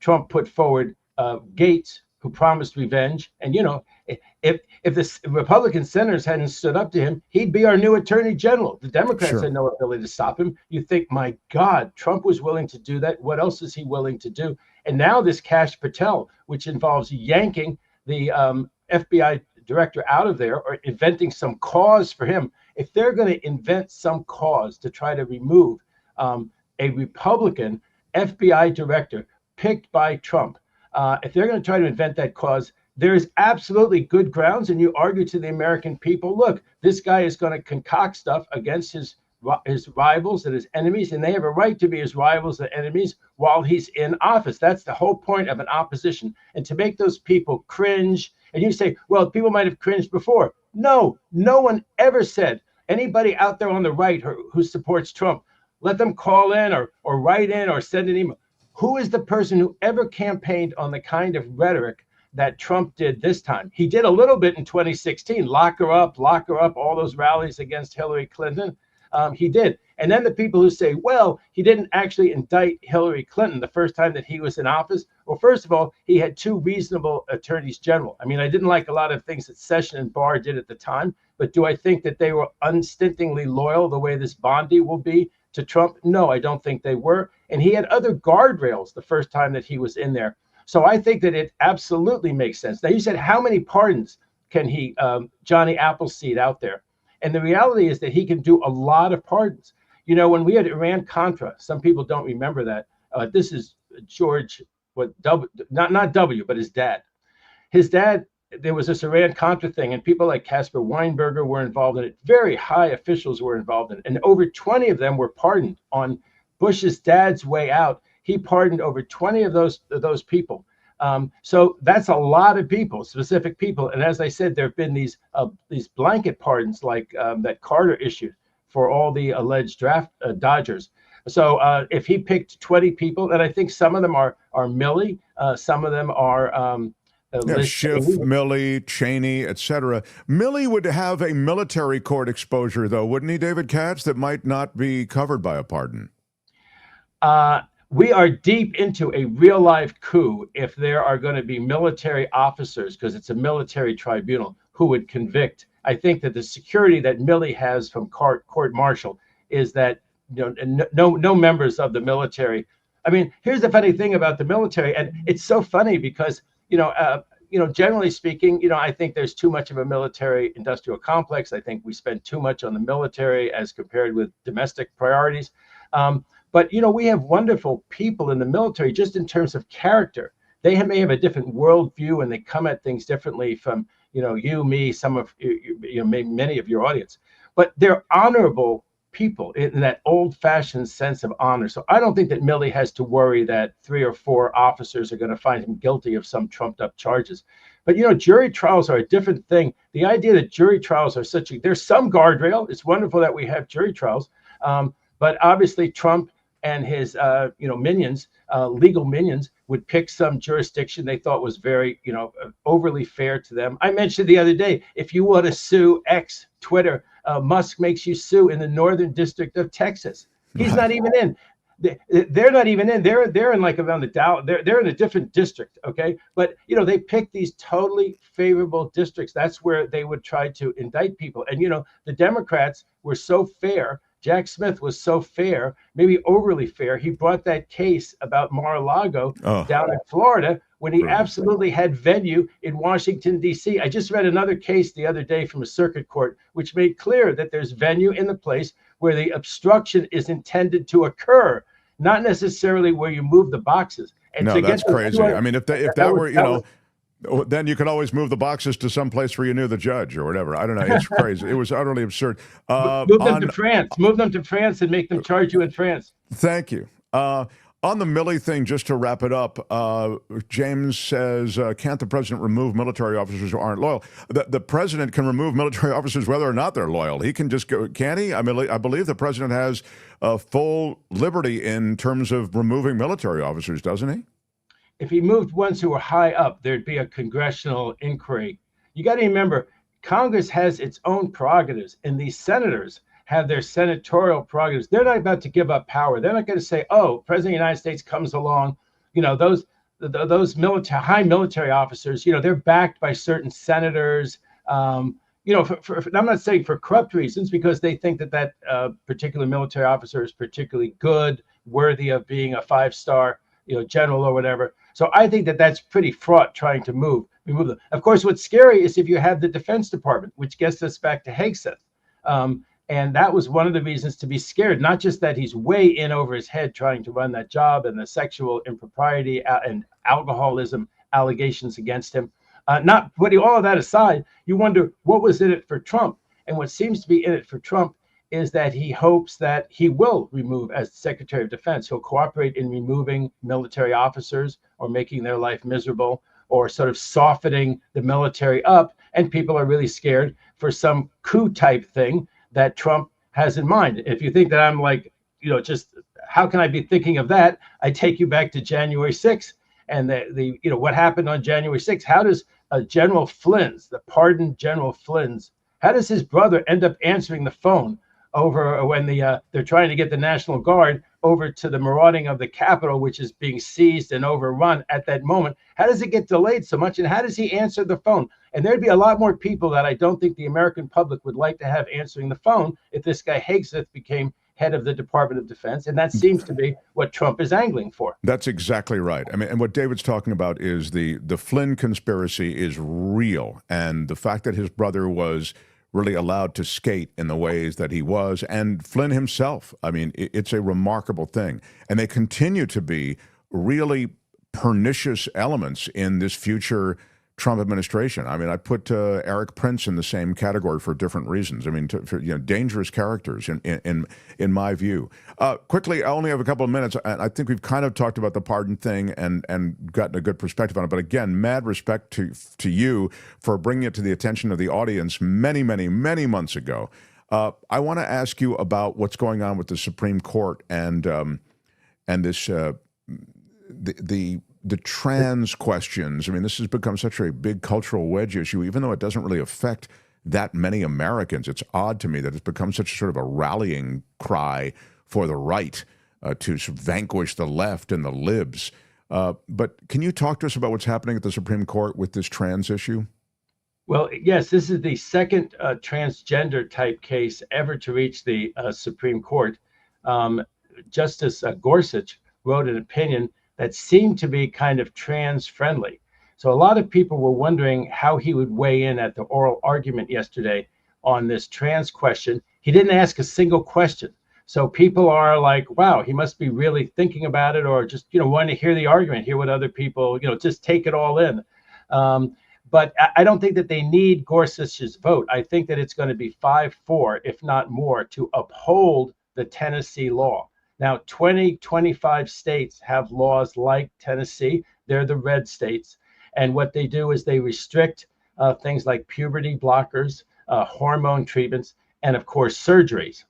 Trump put forward Gates, who promised revenge. And, if the Republican senators hadn't stood up to him, he'd be our new attorney general. The Democrats had no ability to stop him. You think, my God, Trump was willing to do that. What else is he willing to do? And now this Kash Patel, which involves yanking the FBI director out of there or inventing some cause for him. If they're going to invent some cause to try to remove a Republican FBI director picked by Trump, if they're going to try to invent that cause, there is absolutely good grounds, and you argue to the American people, look, this guy is going to concoct stuff against his rivals and his enemies, and they have a right to be his rivals and enemies while he's in office. That's the whole point of an opposition. And to make those people cringe, and you say, well, people might have cringed before. No one ever said, anybody out there on the right who supports Trump, let them call in or write in or send an email. Who is the person who ever campaigned on the kind of rhetoric that Trump did this time? He did a little bit in 2016, lock her up, all those rallies against Hillary Clinton. He did. And then the people who say, well, he didn't actually indict Hillary Clinton the first time that he was in office. Well, first of all, he had two reasonable attorneys general. I mean, I didn't like a lot of things that Sessions and Barr did at the time, but do I think that they were unstintingly loyal the way this Bondi will be to Trump? No, I don't think they were. And he had other guardrails the first time that he was in there. So I think that it absolutely makes sense. Now, you said, how many pardons can he, Johnny Appleseed out there? And the reality is that he can do a lot of pardons. When we had Iran-Contra, some people don't remember that. This is George, not W, but his dad. His dad, there was this Iran-Contra thing, and people like Caspar Weinberger were involved in it. Very high officials were involved in it. And over 20 of them were pardoned on Bush's dad's way out. he pardoned over 20 of those people. So that's a lot of people, specific people. And as I said, there have been these blanket pardons like that Carter issued for all the alleged draft dodgers. So if he picked 20 people, and I think some of them are Milley, some of them are Schiff, Milley, Cheney, etc. Milley would have a military court exposure, though, wouldn't he, David Katz, that might not be covered by a pardon? We are deep into a real-life coup if there are going to be military officers, because it's a military tribunal, who would convict. I think that the security that Milley has from court-martial is that no members of the military. I mean, here's the funny thing about the military, and it's so funny because generally speaking, I think there's too much of a military-industrial complex. I think we spend too much on the military as compared with domestic priorities. But we have wonderful people in the military just in terms of character. They may have a different worldview and they come at things differently from you, me, some of many of your audience. But they're honorable people in that old-fashioned sense of honor. So I don't think that Milley has to worry that 3 or 4 officers are going to find him guilty of some trumped-up charges. But jury trials are a different thing. The idea that jury trials are there's some guardrail. It's wonderful that we have jury trials, but obviously Trump and his minions, legal minions, would pick some jurisdiction they thought was very overly fair to them. I mentioned the other day, if you want to sue X, Twitter, Musk makes you sue in the Northern District of Texas. He's not even in. They're not even in. They're in like around the Dow. They're in a different district. Okay, but they pick these totally favorable districts. That's where they would try to indict people. And the Democrats were so fair. Jack Smith was so fair, maybe overly fair. He brought that case about Mar-a-Lago down in Florida when he absolutely had venue in Washington, D.C. I just read another case the other day from a circuit court, which made clear that there's venue in the place where the obstruction is intended to occur, not necessarily where you move the boxes. And no, that's crazy. I mean, if that were, then you could always move the boxes to some place where you knew the judge or whatever. I don't know. It's crazy. It was utterly absurd. Move them to France. Move them to France and make them charge you in France. Thank you. On the Milley thing, just to wrap it up, James says, can't the president remove military officers who aren't loyal? The president can remove military officers whether or not they're loyal. He can just go, can he? I mean, I believe the president has full liberty in terms of removing military officers, doesn't he? If he moved ones who were high up, there'd be a congressional inquiry. You got to remember, Congress has its own prerogatives, and these senators have their senatorial prerogatives. They're not about to give up power. They're not going to say, "Oh, President of the United States comes along." Those high military officers, they're backed by certain senators. I'm not saying for corrupt reasons, because they think that particular military officer is particularly good, worthy of being a 5-star, general or whatever. So I think that that's pretty fraught trying to remove them. Of course, what's scary is if you have the Defense Department, which gets us back to Hegseth. And that was one of the reasons to be scared, not just that he's way in over his head trying to run that job and the sexual impropriety and alcoholism allegations against him. Not putting all of that aside, you wonder what was in it for Trump. And what seems to be in it for Trump is that he hopes that he will remove, as Secretary of Defense, he'll cooperate in removing military officers or making their life miserable or sort of softening the military up. And people are really scared for some coup type thing that Trump has in mind. If you think that I'm like, just how can I be thinking of that? I take you back to January 6th and what happened on January 6th. How does General Flynn's, the pardoned General Flynn's, how does his brother end up answering the phone over when they're trying to get the National Guard over to the marauding of the Capitol, which is being seized and overrun at that moment? How does it get delayed so much? And how does he answer the phone? And there'd be a lot more people that I don't think the American public would like to have answering the phone if this guy Hegseth became head of the Department of Defense. And that seems to be what Trump is angling for. That's exactly right. I mean, and what David's talking about is the Flynn conspiracy is real. And the fact that his brother was really allowed to skate in the ways that he was, and Flynn himself. I mean, it's a remarkable thing. And they continue to be really pernicious elements in this future Trump administration. I mean, I put Eric Prince in the same category for different reasons. I mean, dangerous characters in my view. Quickly, I only have a couple of minutes, and I think we've kind of talked about the pardon thing and gotten a good perspective on it. But again, mad respect to you for bringing it to the attention of the audience many, many, many months ago. I want to ask you about what's going on with the Supreme Court and this the trans questions. I mean, this has become such a big cultural wedge issue, even though it doesn't really affect that many Americans. It's odd to me that it's become such a sort of a rallying cry for the right to vanquish the left and the libs. But can you talk to us about what's happening at the Supreme Court with this trans issue? Well, yes, this is the second transgender type case ever to reach the Supreme Court. Justice Gorsuch wrote an opinion that seemed to be kind of trans friendly. So a lot of people were wondering how he would weigh in at the oral argument yesterday on this trans question. He didn't ask a single question. So people are like, wow, he must be really thinking about it, or just, wanting to hear the argument, hear what other people, just take it all in. But I don't think that they need Gorsuch's vote. I think that it's going to be 5-4, if not more, to uphold the Tennessee law. Now, 25 states have laws like Tennessee. They're the red states. And what they do is they restrict things like puberty blockers, hormone treatments, and of course, surgeries.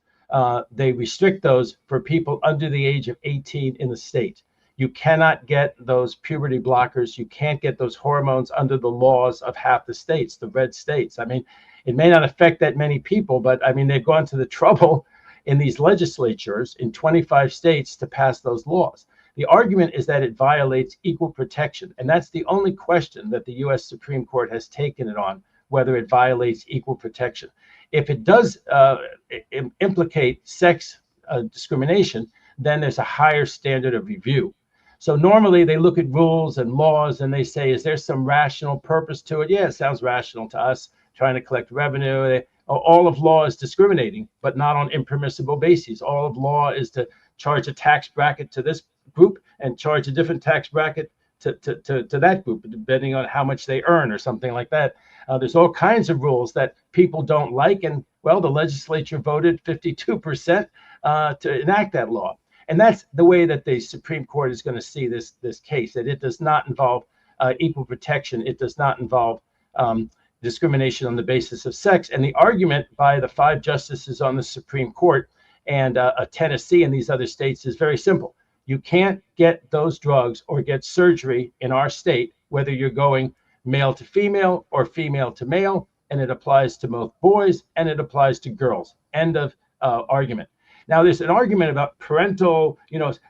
They restrict those for people under the age of 18 in the state. You cannot get those puberty blockers. You can't get those hormones under the laws of half the states, the red states. I mean, it may not affect that many people, but I mean, they've gone to the trouble in these legislatures in 25 states to pass those laws. The argument is that it violates equal protection. And that's the only question that the U.S. Supreme Court has taken it on, whether it violates equal protection. If it does implicate sex discrimination, then there's a higher standard of review. So normally they look at rules and laws and they say, is there some rational purpose to it? Yeah, it sounds rational to us, trying to collect revenue. All of law is discriminating, but not on impermissible bases. All of law is to charge a tax bracket to this group and charge a different tax bracket to that group, depending on how much they earn or something like that. There's all kinds of rules that people don't like. And well, the legislature voted 52% to enact that law. And that's the way that the Supreme Court is going to see this case, that it does not involve equal protection. It does not involve discrimination on the basis of sex. And the argument by the 5 justices on the Supreme Court and Tennessee and these other states is very simple. You can't get those drugs or get surgery in our state, whether you're going male to female or female to male, and it applies to both boys and it applies to girls. End of argument. Now, there's an argument about parental,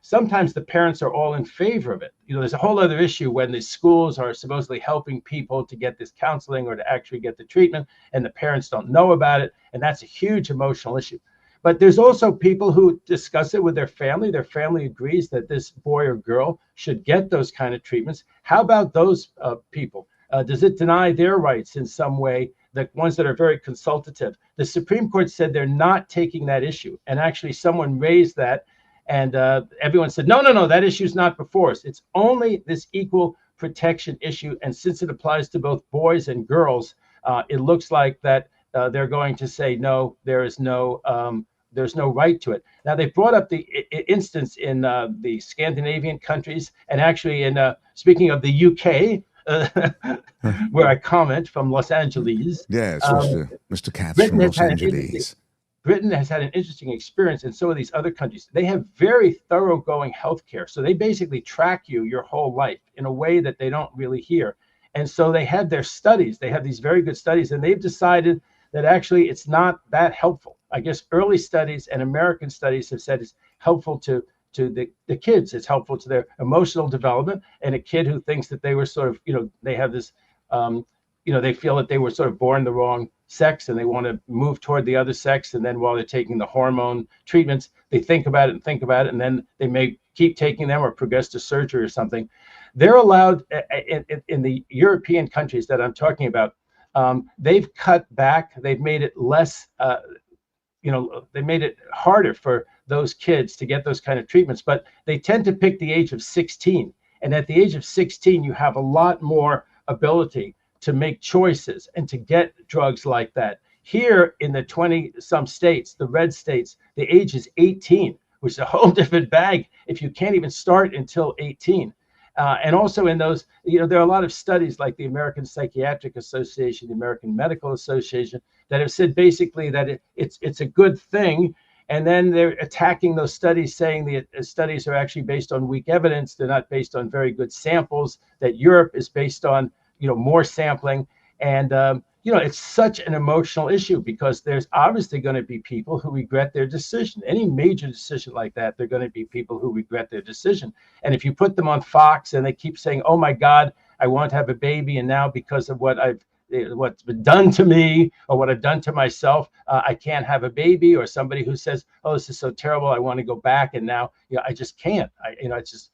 sometimes the parents are all in favor of it. There's a whole other issue when the schools are supposedly helping people to get this counseling or to actually get the treatment, and the parents don't know about it. And that's a huge emotional issue. But there's also people who discuss it with their family. Their family agrees that this boy or girl should get those kind of treatments. How about those people? Does it deny their rights in some way? The ones that are very consultative. The Supreme Court said they're not taking that issue. And actually someone raised that and everyone said, no, that issue is not before us. It's only this equal protection issue. And since it applies to both boys and girls, it looks like that they're going to say, no, there's no right to it. Now, they brought up the instance in the Scandinavian countries, and actually in, speaking of the UK, where I comment from Los Angeles. Yes, Mr. Katz from Los Angeles. Britain has had an interesting experience, and so are these other countries. They have very thoroughgoing healthcare. So they basically track you your whole life in a way that they don't really hear. And so they have their studies. They have these very good studies, and they've decided that actually it's not that helpful. I guess early studies and American studies have said it's helpful to the kids. It's helpful to their emotional development. And a kid who thinks that they were sort of, they have this, they feel that they were sort of born the wrong sex and they want to move toward the other sex. And then while they're taking the hormone treatments, they think about it, and then they may keep taking them or progress to surgery or something. They're allowed in the European countries that I'm talking about. They've cut back. They've made it less, they made it harder for those kids to get those kind of treatments, but they tend to pick the age of 16. And at the age of 16, you have a lot more ability to make choices and to get drugs like that. Here in the 20 some states, the red states, the age is 18, which is a whole different bag if you can't even start until 18. And also in those, there are a lot of studies like the American Psychiatric Association, the American Medical Association, that have said basically that it's a good thing. And then they're attacking those studies, saying the studies are actually based on weak evidence. They're not based on very good samples, that Europe is based on, more sampling. And, it's such an emotional issue because there's obviously going to be people who regret their decision. Any major decision like that, they're going to be people who regret their decision. And if you put them on Fox and they keep saying, oh my God, I want to have a baby, and now because of what's been done to me or what I've done to myself, I can't have a baby, or somebody who says, oh, this is so terrible, I want to go back, and now I just can't. It's just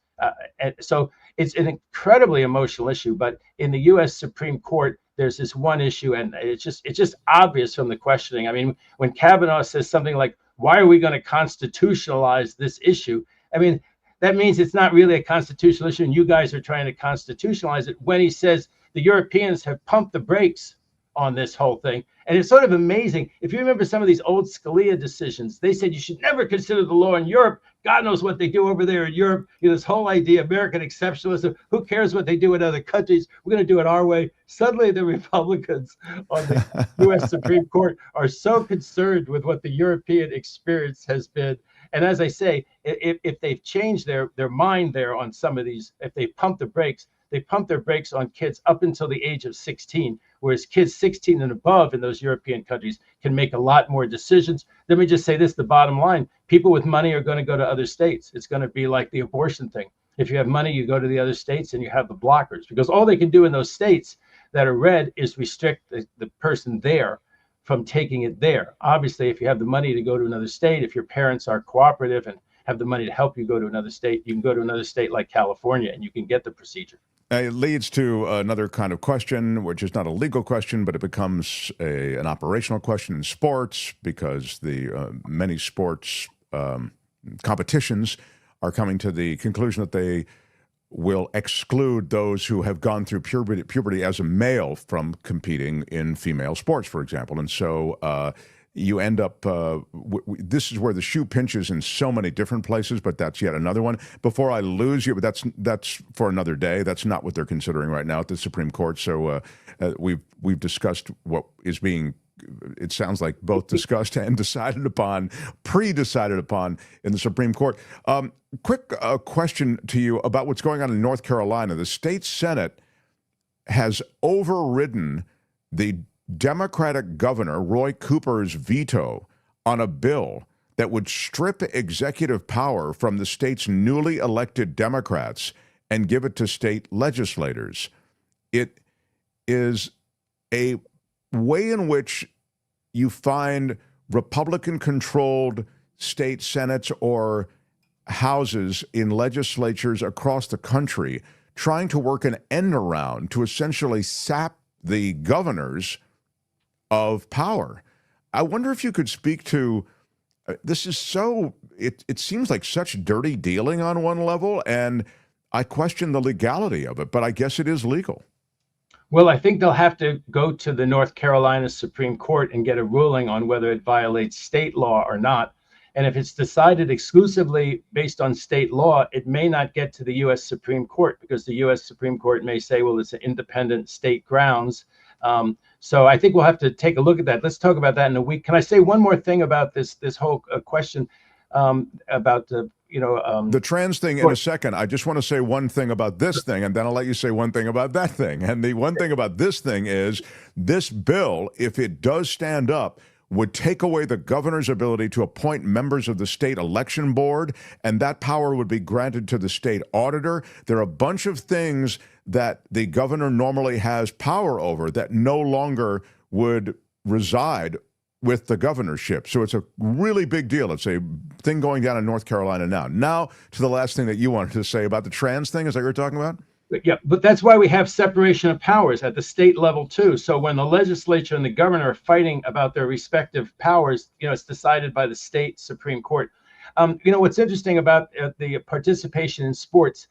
and so it's an incredibly emotional issue. But in the U.S. Supreme Court, there's this one issue, and it's just obvious from the questioning. I mean, when Kavanaugh says something like, why are we going to constitutionalize this issue? I mean, that means it's not really a constitutional issue, and you guys are trying to constitutionalize it. When he says the Europeans have pumped the brakes on this whole thing. And it's sort of amazing. If you remember some of these old Scalia decisions, they said you should never consider the law in Europe. God knows what they do over there in Europe. This whole idea, American exceptionalism, who cares what they do in other countries? We're going to do it our way. Suddenly the Republicans on the U.S. Supreme Court are so concerned with what the European experience has been. And as I say, if they've changed their mind there on some of these, if they pump the brakes, they pump their brakes on kids up until the age of 16, whereas kids 16 and above in those European countries can make a lot more decisions. Let me just say this, the bottom line, people with money are going to go to other states. It's going to be like the abortion thing. If you have money, you go to the other states and you have the blockers, because all they can do in those states that are red is restrict the person there from taking it there. Obviously, if you have the money to go to another state, if your parents are cooperative and have the money to help you go to another state, you can go to another state like California and you can get the procedure. It leads to another kind of question, which is not a legal question, but it becomes an operational question in sports, because the many sports competitions are coming to the conclusion that they will exclude those who have gone through puberty as a male from competing in female sports, for example. And so you end up, this is where the shoe pinches in so many different places, but that's yet another one. Before I lose you, but that's for another day. That's not what they're considering right now at the Supreme Court. So we've discussed what is being, it sounds like, both discussed and decided upon, pre-decided upon in the Supreme Court. Quick question to you about what's going on in North Carolina. The state Senate has overridden the Democratic Governor Roy Cooper's veto on a bill that would strip executive power from the state's newly elected Democrats and give it to state legislators. It is a way in which you find Republican-controlled state senates or houses in legislatures across the country trying to work an end around to essentially sap the governors of power. I wonder if you could speak to, this is so, it seems like such dirty dealing on one level, and I question the legality of it, but I guess it is legal. Well, I think they'll have to go to the North Carolina Supreme Court and get a ruling on whether it violates state law or not. And if it's decided exclusively based on state law, it may not get to the U.S. Supreme Court, because the U.S. Supreme Court may say, well, it's an independent state grounds. So I think we'll have to take a look at that. Let's talk about that in a week. Can I say one more thing about this whole question about the trans thing in a second? I just want to say one thing about this thing, and then I'll let you say one thing about that thing. And the one thing about this thing is this bill, if it does stand up, would take away the governor's ability to appoint members of the state election board, and that power would be granted to the state auditor. There are a bunch of things that the governor normally has power over that no longer would reside with the governorship. So it's a really big deal. It's a thing going down in North Carolina now. Now to the last thing that you wanted to say about the trans thing. Is that what you're talking about? Yeah, but that's why we have separation of powers at the state level too. So when the legislature and the governor are fighting about their respective powers, it's decided by the state Supreme Court. What's interesting about the participation in sports,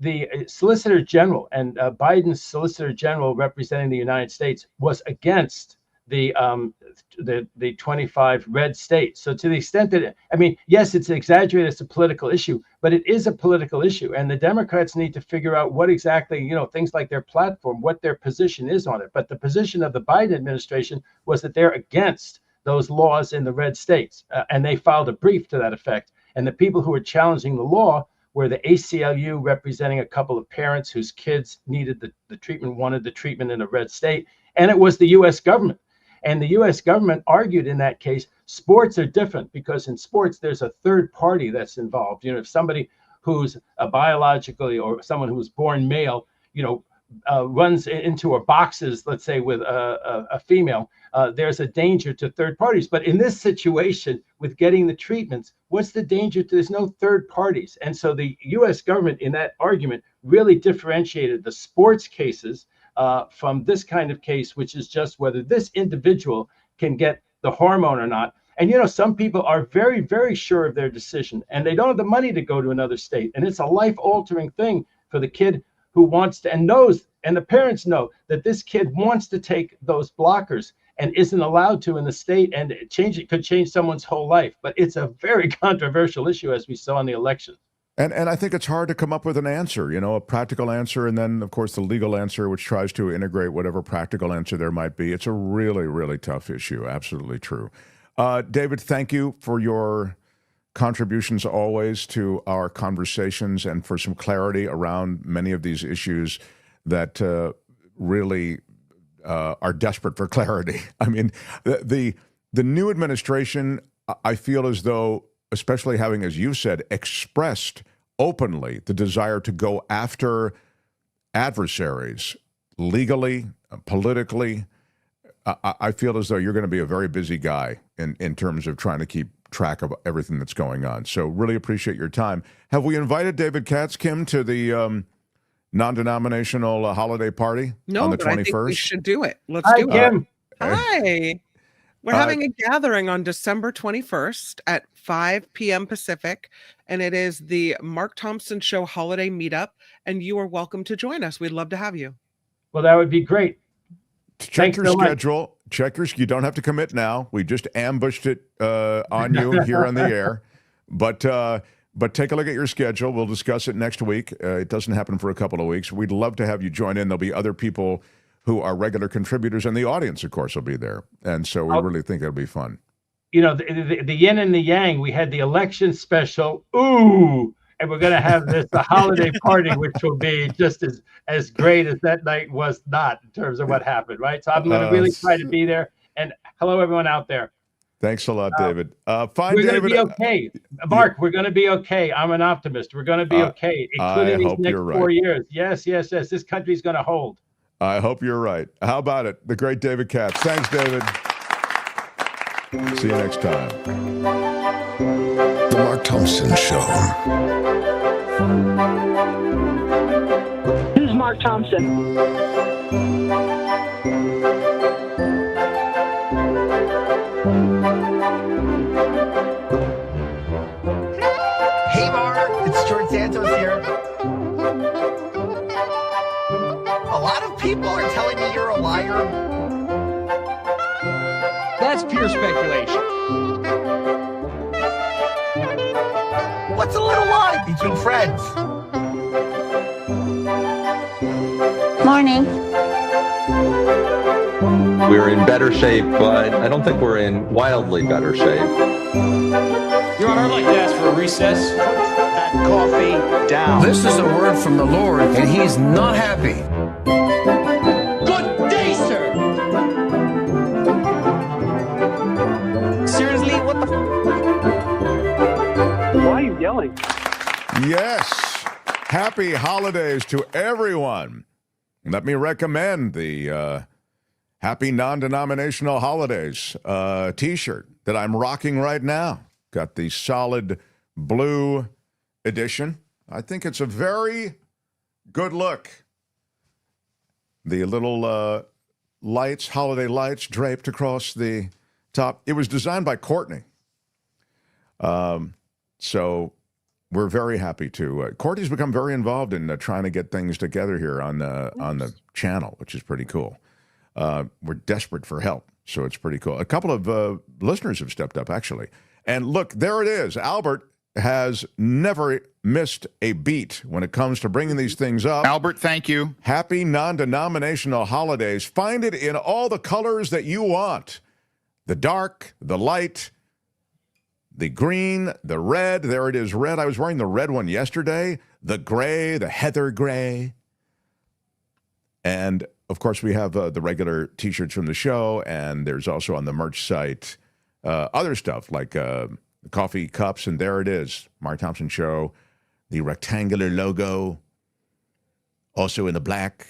the Solicitor General and Biden's Solicitor General representing the United States was against the 25 red states. So to the extent that, I mean, yes, it's exaggerated, it's a political issue, but it is a political issue. And the Democrats need to figure out what exactly, you know, things like their platform, what their position is on it. But the position of the Biden administration was that they're against those laws in the red states. And they filed a brief to that effect. And the people who were challenging the law were the ACLU, representing a couple of parents whose kids needed the treatment, wanted the treatment in a red state. And it was the U.S. government. And the U.S. government argued in that case, sports are different because in sports, there's a third party that's involved. You know, if somebody who's a biologically or someone who's born male, you know, runs into or boxes, let's say, with a female, there's a danger to third parties. But in this situation, with getting the treatments, what's the danger to? There's no third parties. And so the U.S. government in that argument really differentiated the sports cases from this kind of case, which is just whether this individual can get the hormone or not. And, you know, some people are very, very sure of their decision and they don't have the money to go to another state. And it's a life altering thing for the kid who wants to and knows, and the parents know that this kid wants to take those blockers and isn't allowed to in the state, and it could change someone's whole life. But it's a very controversial issue, as we saw in the election. And I think it's hard to come up with an answer, you know, a practical answer, and then, of course, the legal answer, which tries to integrate whatever practical answer there might be. It's a really, really tough issue. Absolutely true. David, thank you for your contributions always to our conversations and for some clarity around many of these issues that really are desperate for clarity. I mean, the new administration, I feel as though, especially having, as you said, expressed openly the desire to go after adversaries legally, politically. I feel as though you're going to be a very busy guy in terms of trying to keep track of everything that's going on. So really appreciate your time. Have we invited David Katz, Kim, to the non-denominational holiday party on the 21st? No, but I think we should do it. Let's Hi, do Kim. it. Hi. We're having a gathering on December 21st at 5 p.m. Pacific, and it is the Mark Thompson Show Holiday Meetup, and you are welcome to join us. We'd love to have you. Well, that would be great. Check your schedule. Check your. You don't have to commit now. We just ambushed it on you here on the air, but take a look at your schedule. We'll discuss it next week. It doesn't happen for a couple of weeks. We'd love to have you join in. There'll be other people who are regular contributors, and the audience, of course, will be there. And so we really think it'll be fun. You know, the yin and the yang. We had the election special, and we're going to have the holiday party, which will be just as great as that night was not in terms of what happened, right? So I'm going to really try to be there. And hello, everyone out there. Thanks a lot, David. We're going to be okay. Mark, we're going to be okay. I'm an optimist. We're going to be okay, including these next 4 years. Yes. This country's going to hold. I hope you're right. How about it? The great David Katz. Thanks, David. See you next time. The Mark Thompson Show. This is Mark Thompson. Hey, Mark. It's George Santos here. A lot of people are telling me you're a liar. That's pure speculation. What's a little lie between friends? Morning. We're in better shape, but I don't think we're in wildly better shape. Your Honor, I'd like to ask for a recess. That coffee down. This is a word from the Lord, and he's not happy. Good day, sir. Seriously, what the Why are you yelling? Yes. Happy holidays to everyone. Let me recommend the Happy Non-Denominational Holidays t-shirt that I'm rocking right now. Got the solid blue edition. I think it's a very good look. The little lights, holiday lights draped across the top. It was designed by Courtney. So we're very happy to. Courtney's become very involved in trying to get things together here on the channel, which is pretty cool. We're desperate for help, so it's pretty cool. A couple of listeners have stepped up, actually. And look, there it is. Albert has never missed a beat when it comes to bringing these things up. Albert, thank you. Happy non-denominational holidays. Find it in all the colors that you want. The dark, the light, the green, the red. There it is, red. I was wearing the red one yesterday. The gray, the heather gray. And, of course, we have the regular T-shirts from the show, and there's also on the merch site other stuff like coffee cups, and there it is, Mark Thompson Show, the rectangular logo, also in the black.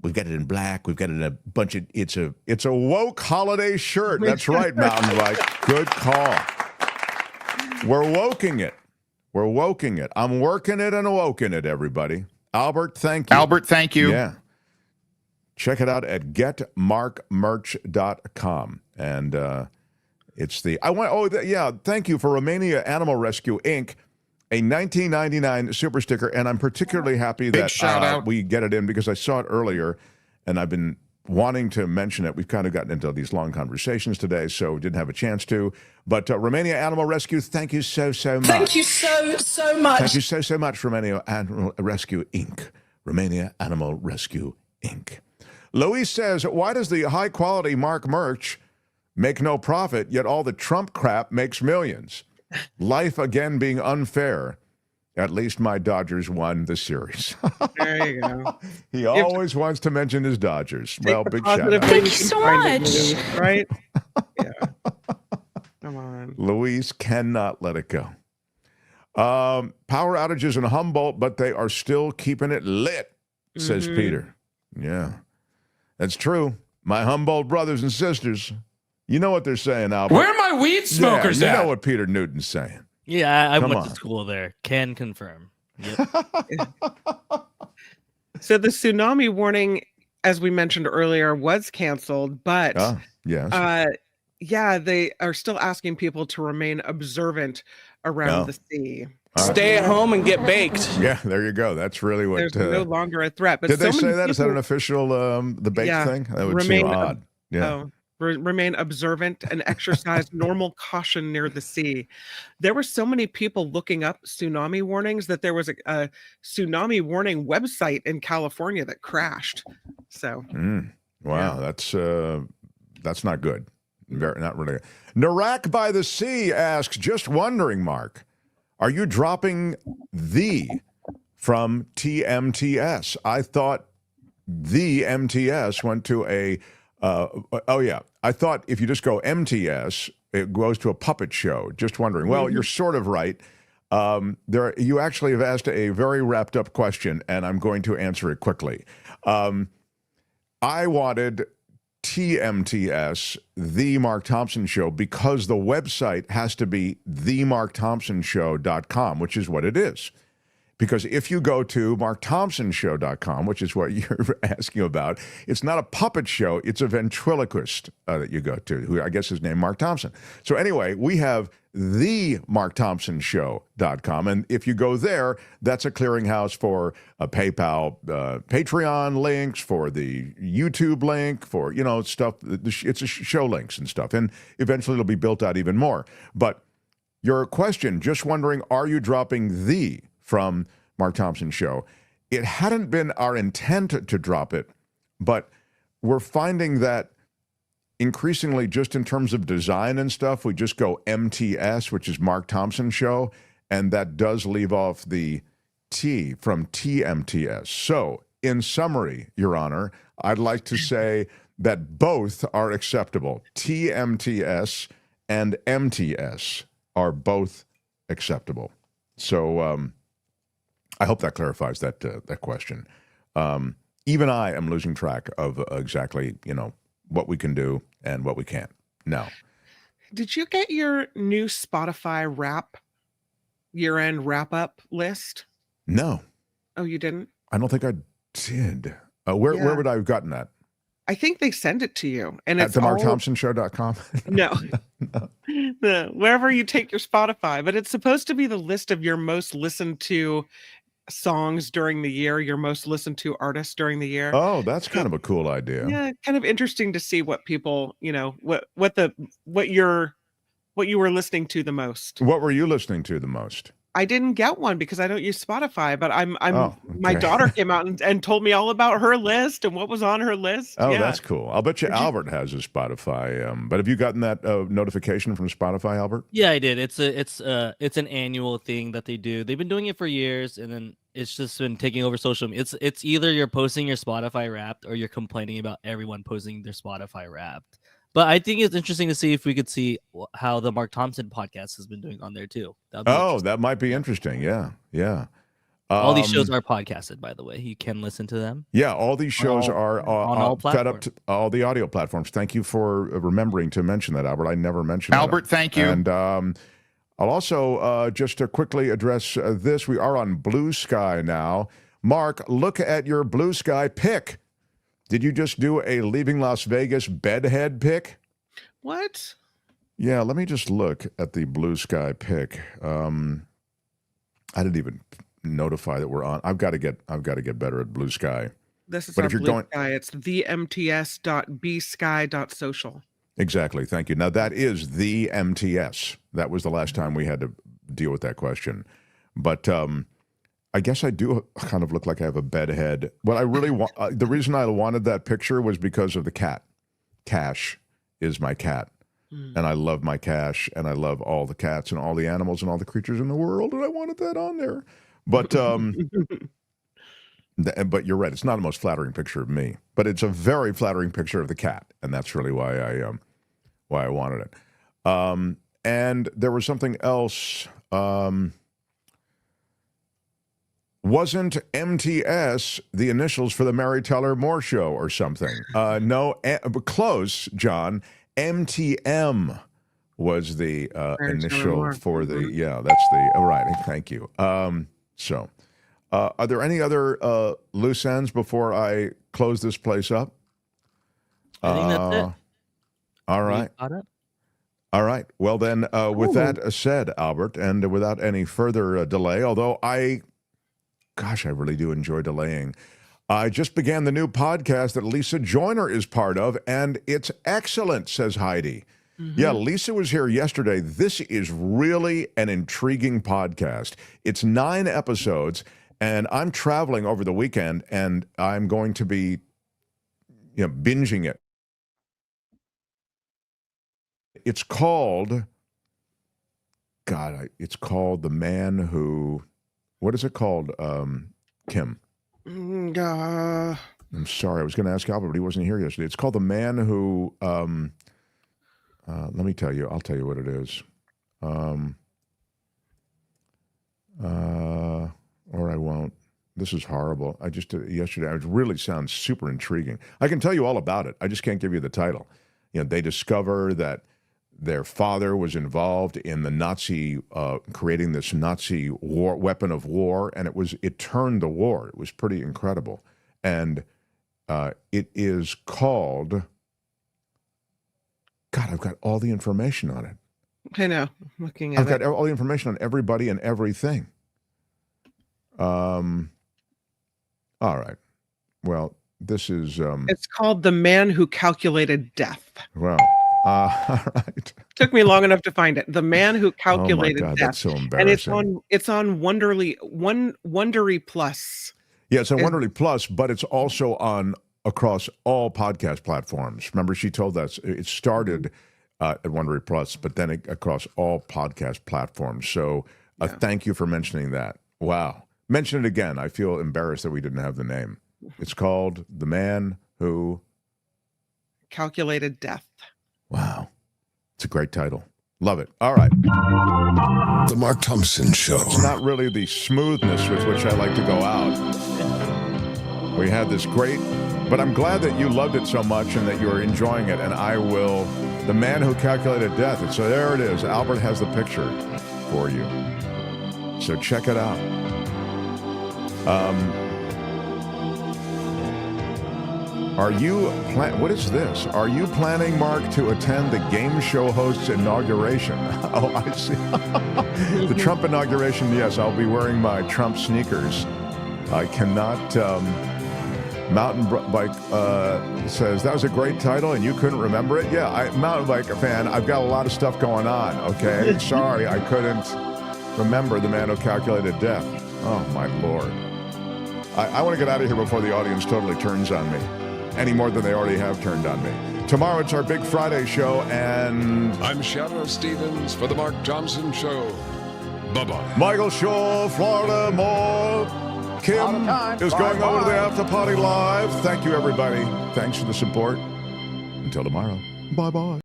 We've got it in black. We've got it in a bunch of, it's a woke holiday shirt. That's right, Mountain Bike. Good call. We're woking it. We're woking it. I'm working it and woking it, everybody. Albert, thank you. Albert, thank you. Yeah. Check it out at getmarkmerch.com. And it's the, thank you for Romania Animal Rescue, Inc., a 1999 super sticker, and I'm particularly happy that we get it in because I saw it earlier, and I've been wanting to mention it. We've kind of gotten into these long conversations today, so didn't have a chance to. But Romania Animal Rescue, thank you so much. Thank you so much. Thank you so much, Romania Animal Rescue, Inc. Romania Animal Rescue, Inc. Luis says, why does the high-quality Mark merch make no profit, yet all the Trump crap makes millions? Life again being unfair. At least my Dodgers won the series. There you go. He always wants to mention his Dodgers. Well, big shout out. Thank you so much. Right? Yeah. Come on. Luis cannot let it go. Power outages in Humboldt, but they are still keeping it lit, says Peter. Yeah, that's true. My Humboldt brothers and sisters. You know what they're saying, Albert. Where are my weed smokers You at? know what Peter Newton's saying. Yeah, I went to school there. Can confirm. Yep. So the tsunami warning, as we mentioned earlier, was canceled, but yes. They are still asking people to remain observant around the sea. Stay at home and get baked. Yeah, there you go. That's really what. There's no longer a threat. But did they say that? Is that an official the baked thing? That would seem odd. Remain observant and exercise normal caution near the sea. There were so many people looking up tsunami warnings that there was a tsunami warning website in California that crashed. So, wow, that's not good. Not really good. Narak by the Sea asks, just wondering, Mark, are you dropping the from TMTS? I thought the MTS went to a I thought if you just go MTS, it goes to a puppet show. Just wondering. Well, you're sort of right. You actually have asked a very wrapped up question, and I'm going to answer it quickly. I wanted TMTS, The Mark Thompson Show, because the website has to be themarkthompsonshow.com, which is what it is. Because if you go to markthompsonshow.com, which is what you're asking about, it's not a puppet show, it's a ventriloquist that you go to, who I guess is named Mark Thompson. So anyway, we have themarkthompsonshow.com, and if you go there, that's a clearinghouse for a PayPal, Patreon links, for the YouTube link, for, stuff. It's a show links and stuff, and eventually it'll be built out even more. But your question, just wondering, are you dropping the from Mark Thompson Show? It hadn't been our intent to drop it, but we're finding that increasingly, just in terms of design and stuff, we just go MTS, which is Mark Thompson Show, and that does leave off the T from TMTS. So, in summary, Your Honor, I'd like to say that both are acceptable. TMTS and MTS are both acceptable. So, I hope that clarifies that question. Even I am losing track of exactly, what we can do and what we can't. No. Did you get your new Spotify year-end wrap-up list? No. Oh, you didn't? I don't think I did. Where would I have gotten that? I think they send it to you, and At it's the all markthompsonshow.com? no, no, wherever you take your Spotify. But it's supposed to be the list of your most listened to songs during the year, your most listened to artists during the year. Oh, that's kind of a cool idea. Yeah, kind of interesting to see what people, what you were listening to the most. What were you listening to the most? I didn't get one because I don't use Spotify, but Oh, my okay. daughter came out and told me all about her list and what was on her list. Oh, Yeah. that's cool. I'll bet you Albert has a Spotify. But have you gotten that notification from Spotify, Albert? Yeah, I did. It's an annual thing that they do. They've been doing it for years, and then it's just been taking over social media. It's either you're posting your Spotify Wrapped or you're complaining about everyone posting their Spotify Wrapped. But I think it's interesting to see if we could see how the Mark Thompson podcast has been doing on there too. That might be interesting. Yeah, yeah. All these shows are podcasted, by the way. You can listen to them. Yeah, all these shows are on all fed up to all the audio platforms. Thank you for remembering to mention that, Albert. I never mentioned that. Albert, thank you. And I'll also just to quickly address this. We are on Blue Sky now. Mark, look at your Blue Sky pick. Did you just do a Leaving Las Vegas bedhead pick? What? Yeah, let me just look at the Blue Sky pick. I didn't even notify that we're on. I've got to get better at Blue Sky. This is But our if you're Blue going- Sky. It's themts.bsky.social. Exactly. Thank you. Now that is the MTS. That was the last time we had to deal with that question. But I guess I do kind of look like I have a bed head. What I really want, the reason I wanted that picture was because of the cat. Cash is my cat. And I love my Cash, and I love all the cats and all the animals and all the creatures in the world, and I wanted that on there. But but you're right. It's not the most flattering picture of me, but it's a very flattering picture of the cat, and that's really why I wanted it. And there was something else. Wasn't MTS the initials for the Mary Tyler Moore Show or something? No, but close, John. MTM was the initial for the, that's the, all right, thank you. So, are there any other loose ends before I close this place up? I think that's it. All right. All right. Well, then, with that said, Albert, and without any further delay, although I really do enjoy delaying. I just began the new podcast that Lisa Joyner is part of, and it's excellent, says Heidi. Mm-hmm. Yeah, Lisa was here yesterday. This is really an intriguing podcast. It's 9 episodes, and I'm traveling over the weekend, and I'm going to be, binging it. It's called, it's called The Man Who, what is it called, Kim? I'm sorry. I was going to ask Albert, but he wasn't here yesterday. It's called The Man Who, let me tell you. I'll tell you what it is. Or I won't. This is horrible. I just did it yesterday. It really sounds super intriguing. I can tell you all about it. I just can't give you the title. They discover that their father was involved in the Nazi, creating this Nazi war weapon of war, and it turned the war. It was pretty incredible. And it is called, I've got all the information on it. I know. I'm looking at I've got all the information on everybody and everything. All right. Well, this is... it's called The Man Who Calculated Death. Well... all right. Took me long enough to find it. The Man Who Calculated Oh my God, Death. that's so embarrassing. And it's on Wondery Plus. Yeah, it's on Wondery Plus, but it's also on across all podcast platforms. Remember, she told us it started at Wondery Plus, but then across all podcast platforms. So thank you for mentioning that. Wow. Mention it again. I feel embarrassed that we didn't have the name. It's called The Man Who Calculated Death. Wow. It's a great title. Love it. All right. The Mark Thompson Show. It's not really the smoothness with which I like to go out. We had this great, but I'm glad that you loved it so much and that you're enjoying it. And I will, The Man Who Calculated Death. And so there it is. Albert has the picture for you. So check it out. Are you what is this? Are you planning, Mark, to attend the game show host's inauguration? Oh, I see. The Trump inauguration, yes, I'll be wearing my Trump sneakers. I cannot. Mountain Bike says, that was a great title and you couldn't remember it? Yeah, Mountain Bike fan, I've got a lot of stuff going on, okay? Sorry, I couldn't remember the man who calculated death. Oh, my Lord. I want to get out of here before the audience totally turns on me. Any more than they already have turned on me. Tomorrow it's our Big Friday show, and I'm Shadow Stevens for the Mark Thompson Show. Bye-bye. Michael Shaw, Florida Mall. Kim is going over to the After Party Live. Thank you, everybody. Thanks for the support. Until tomorrow. Bye-bye.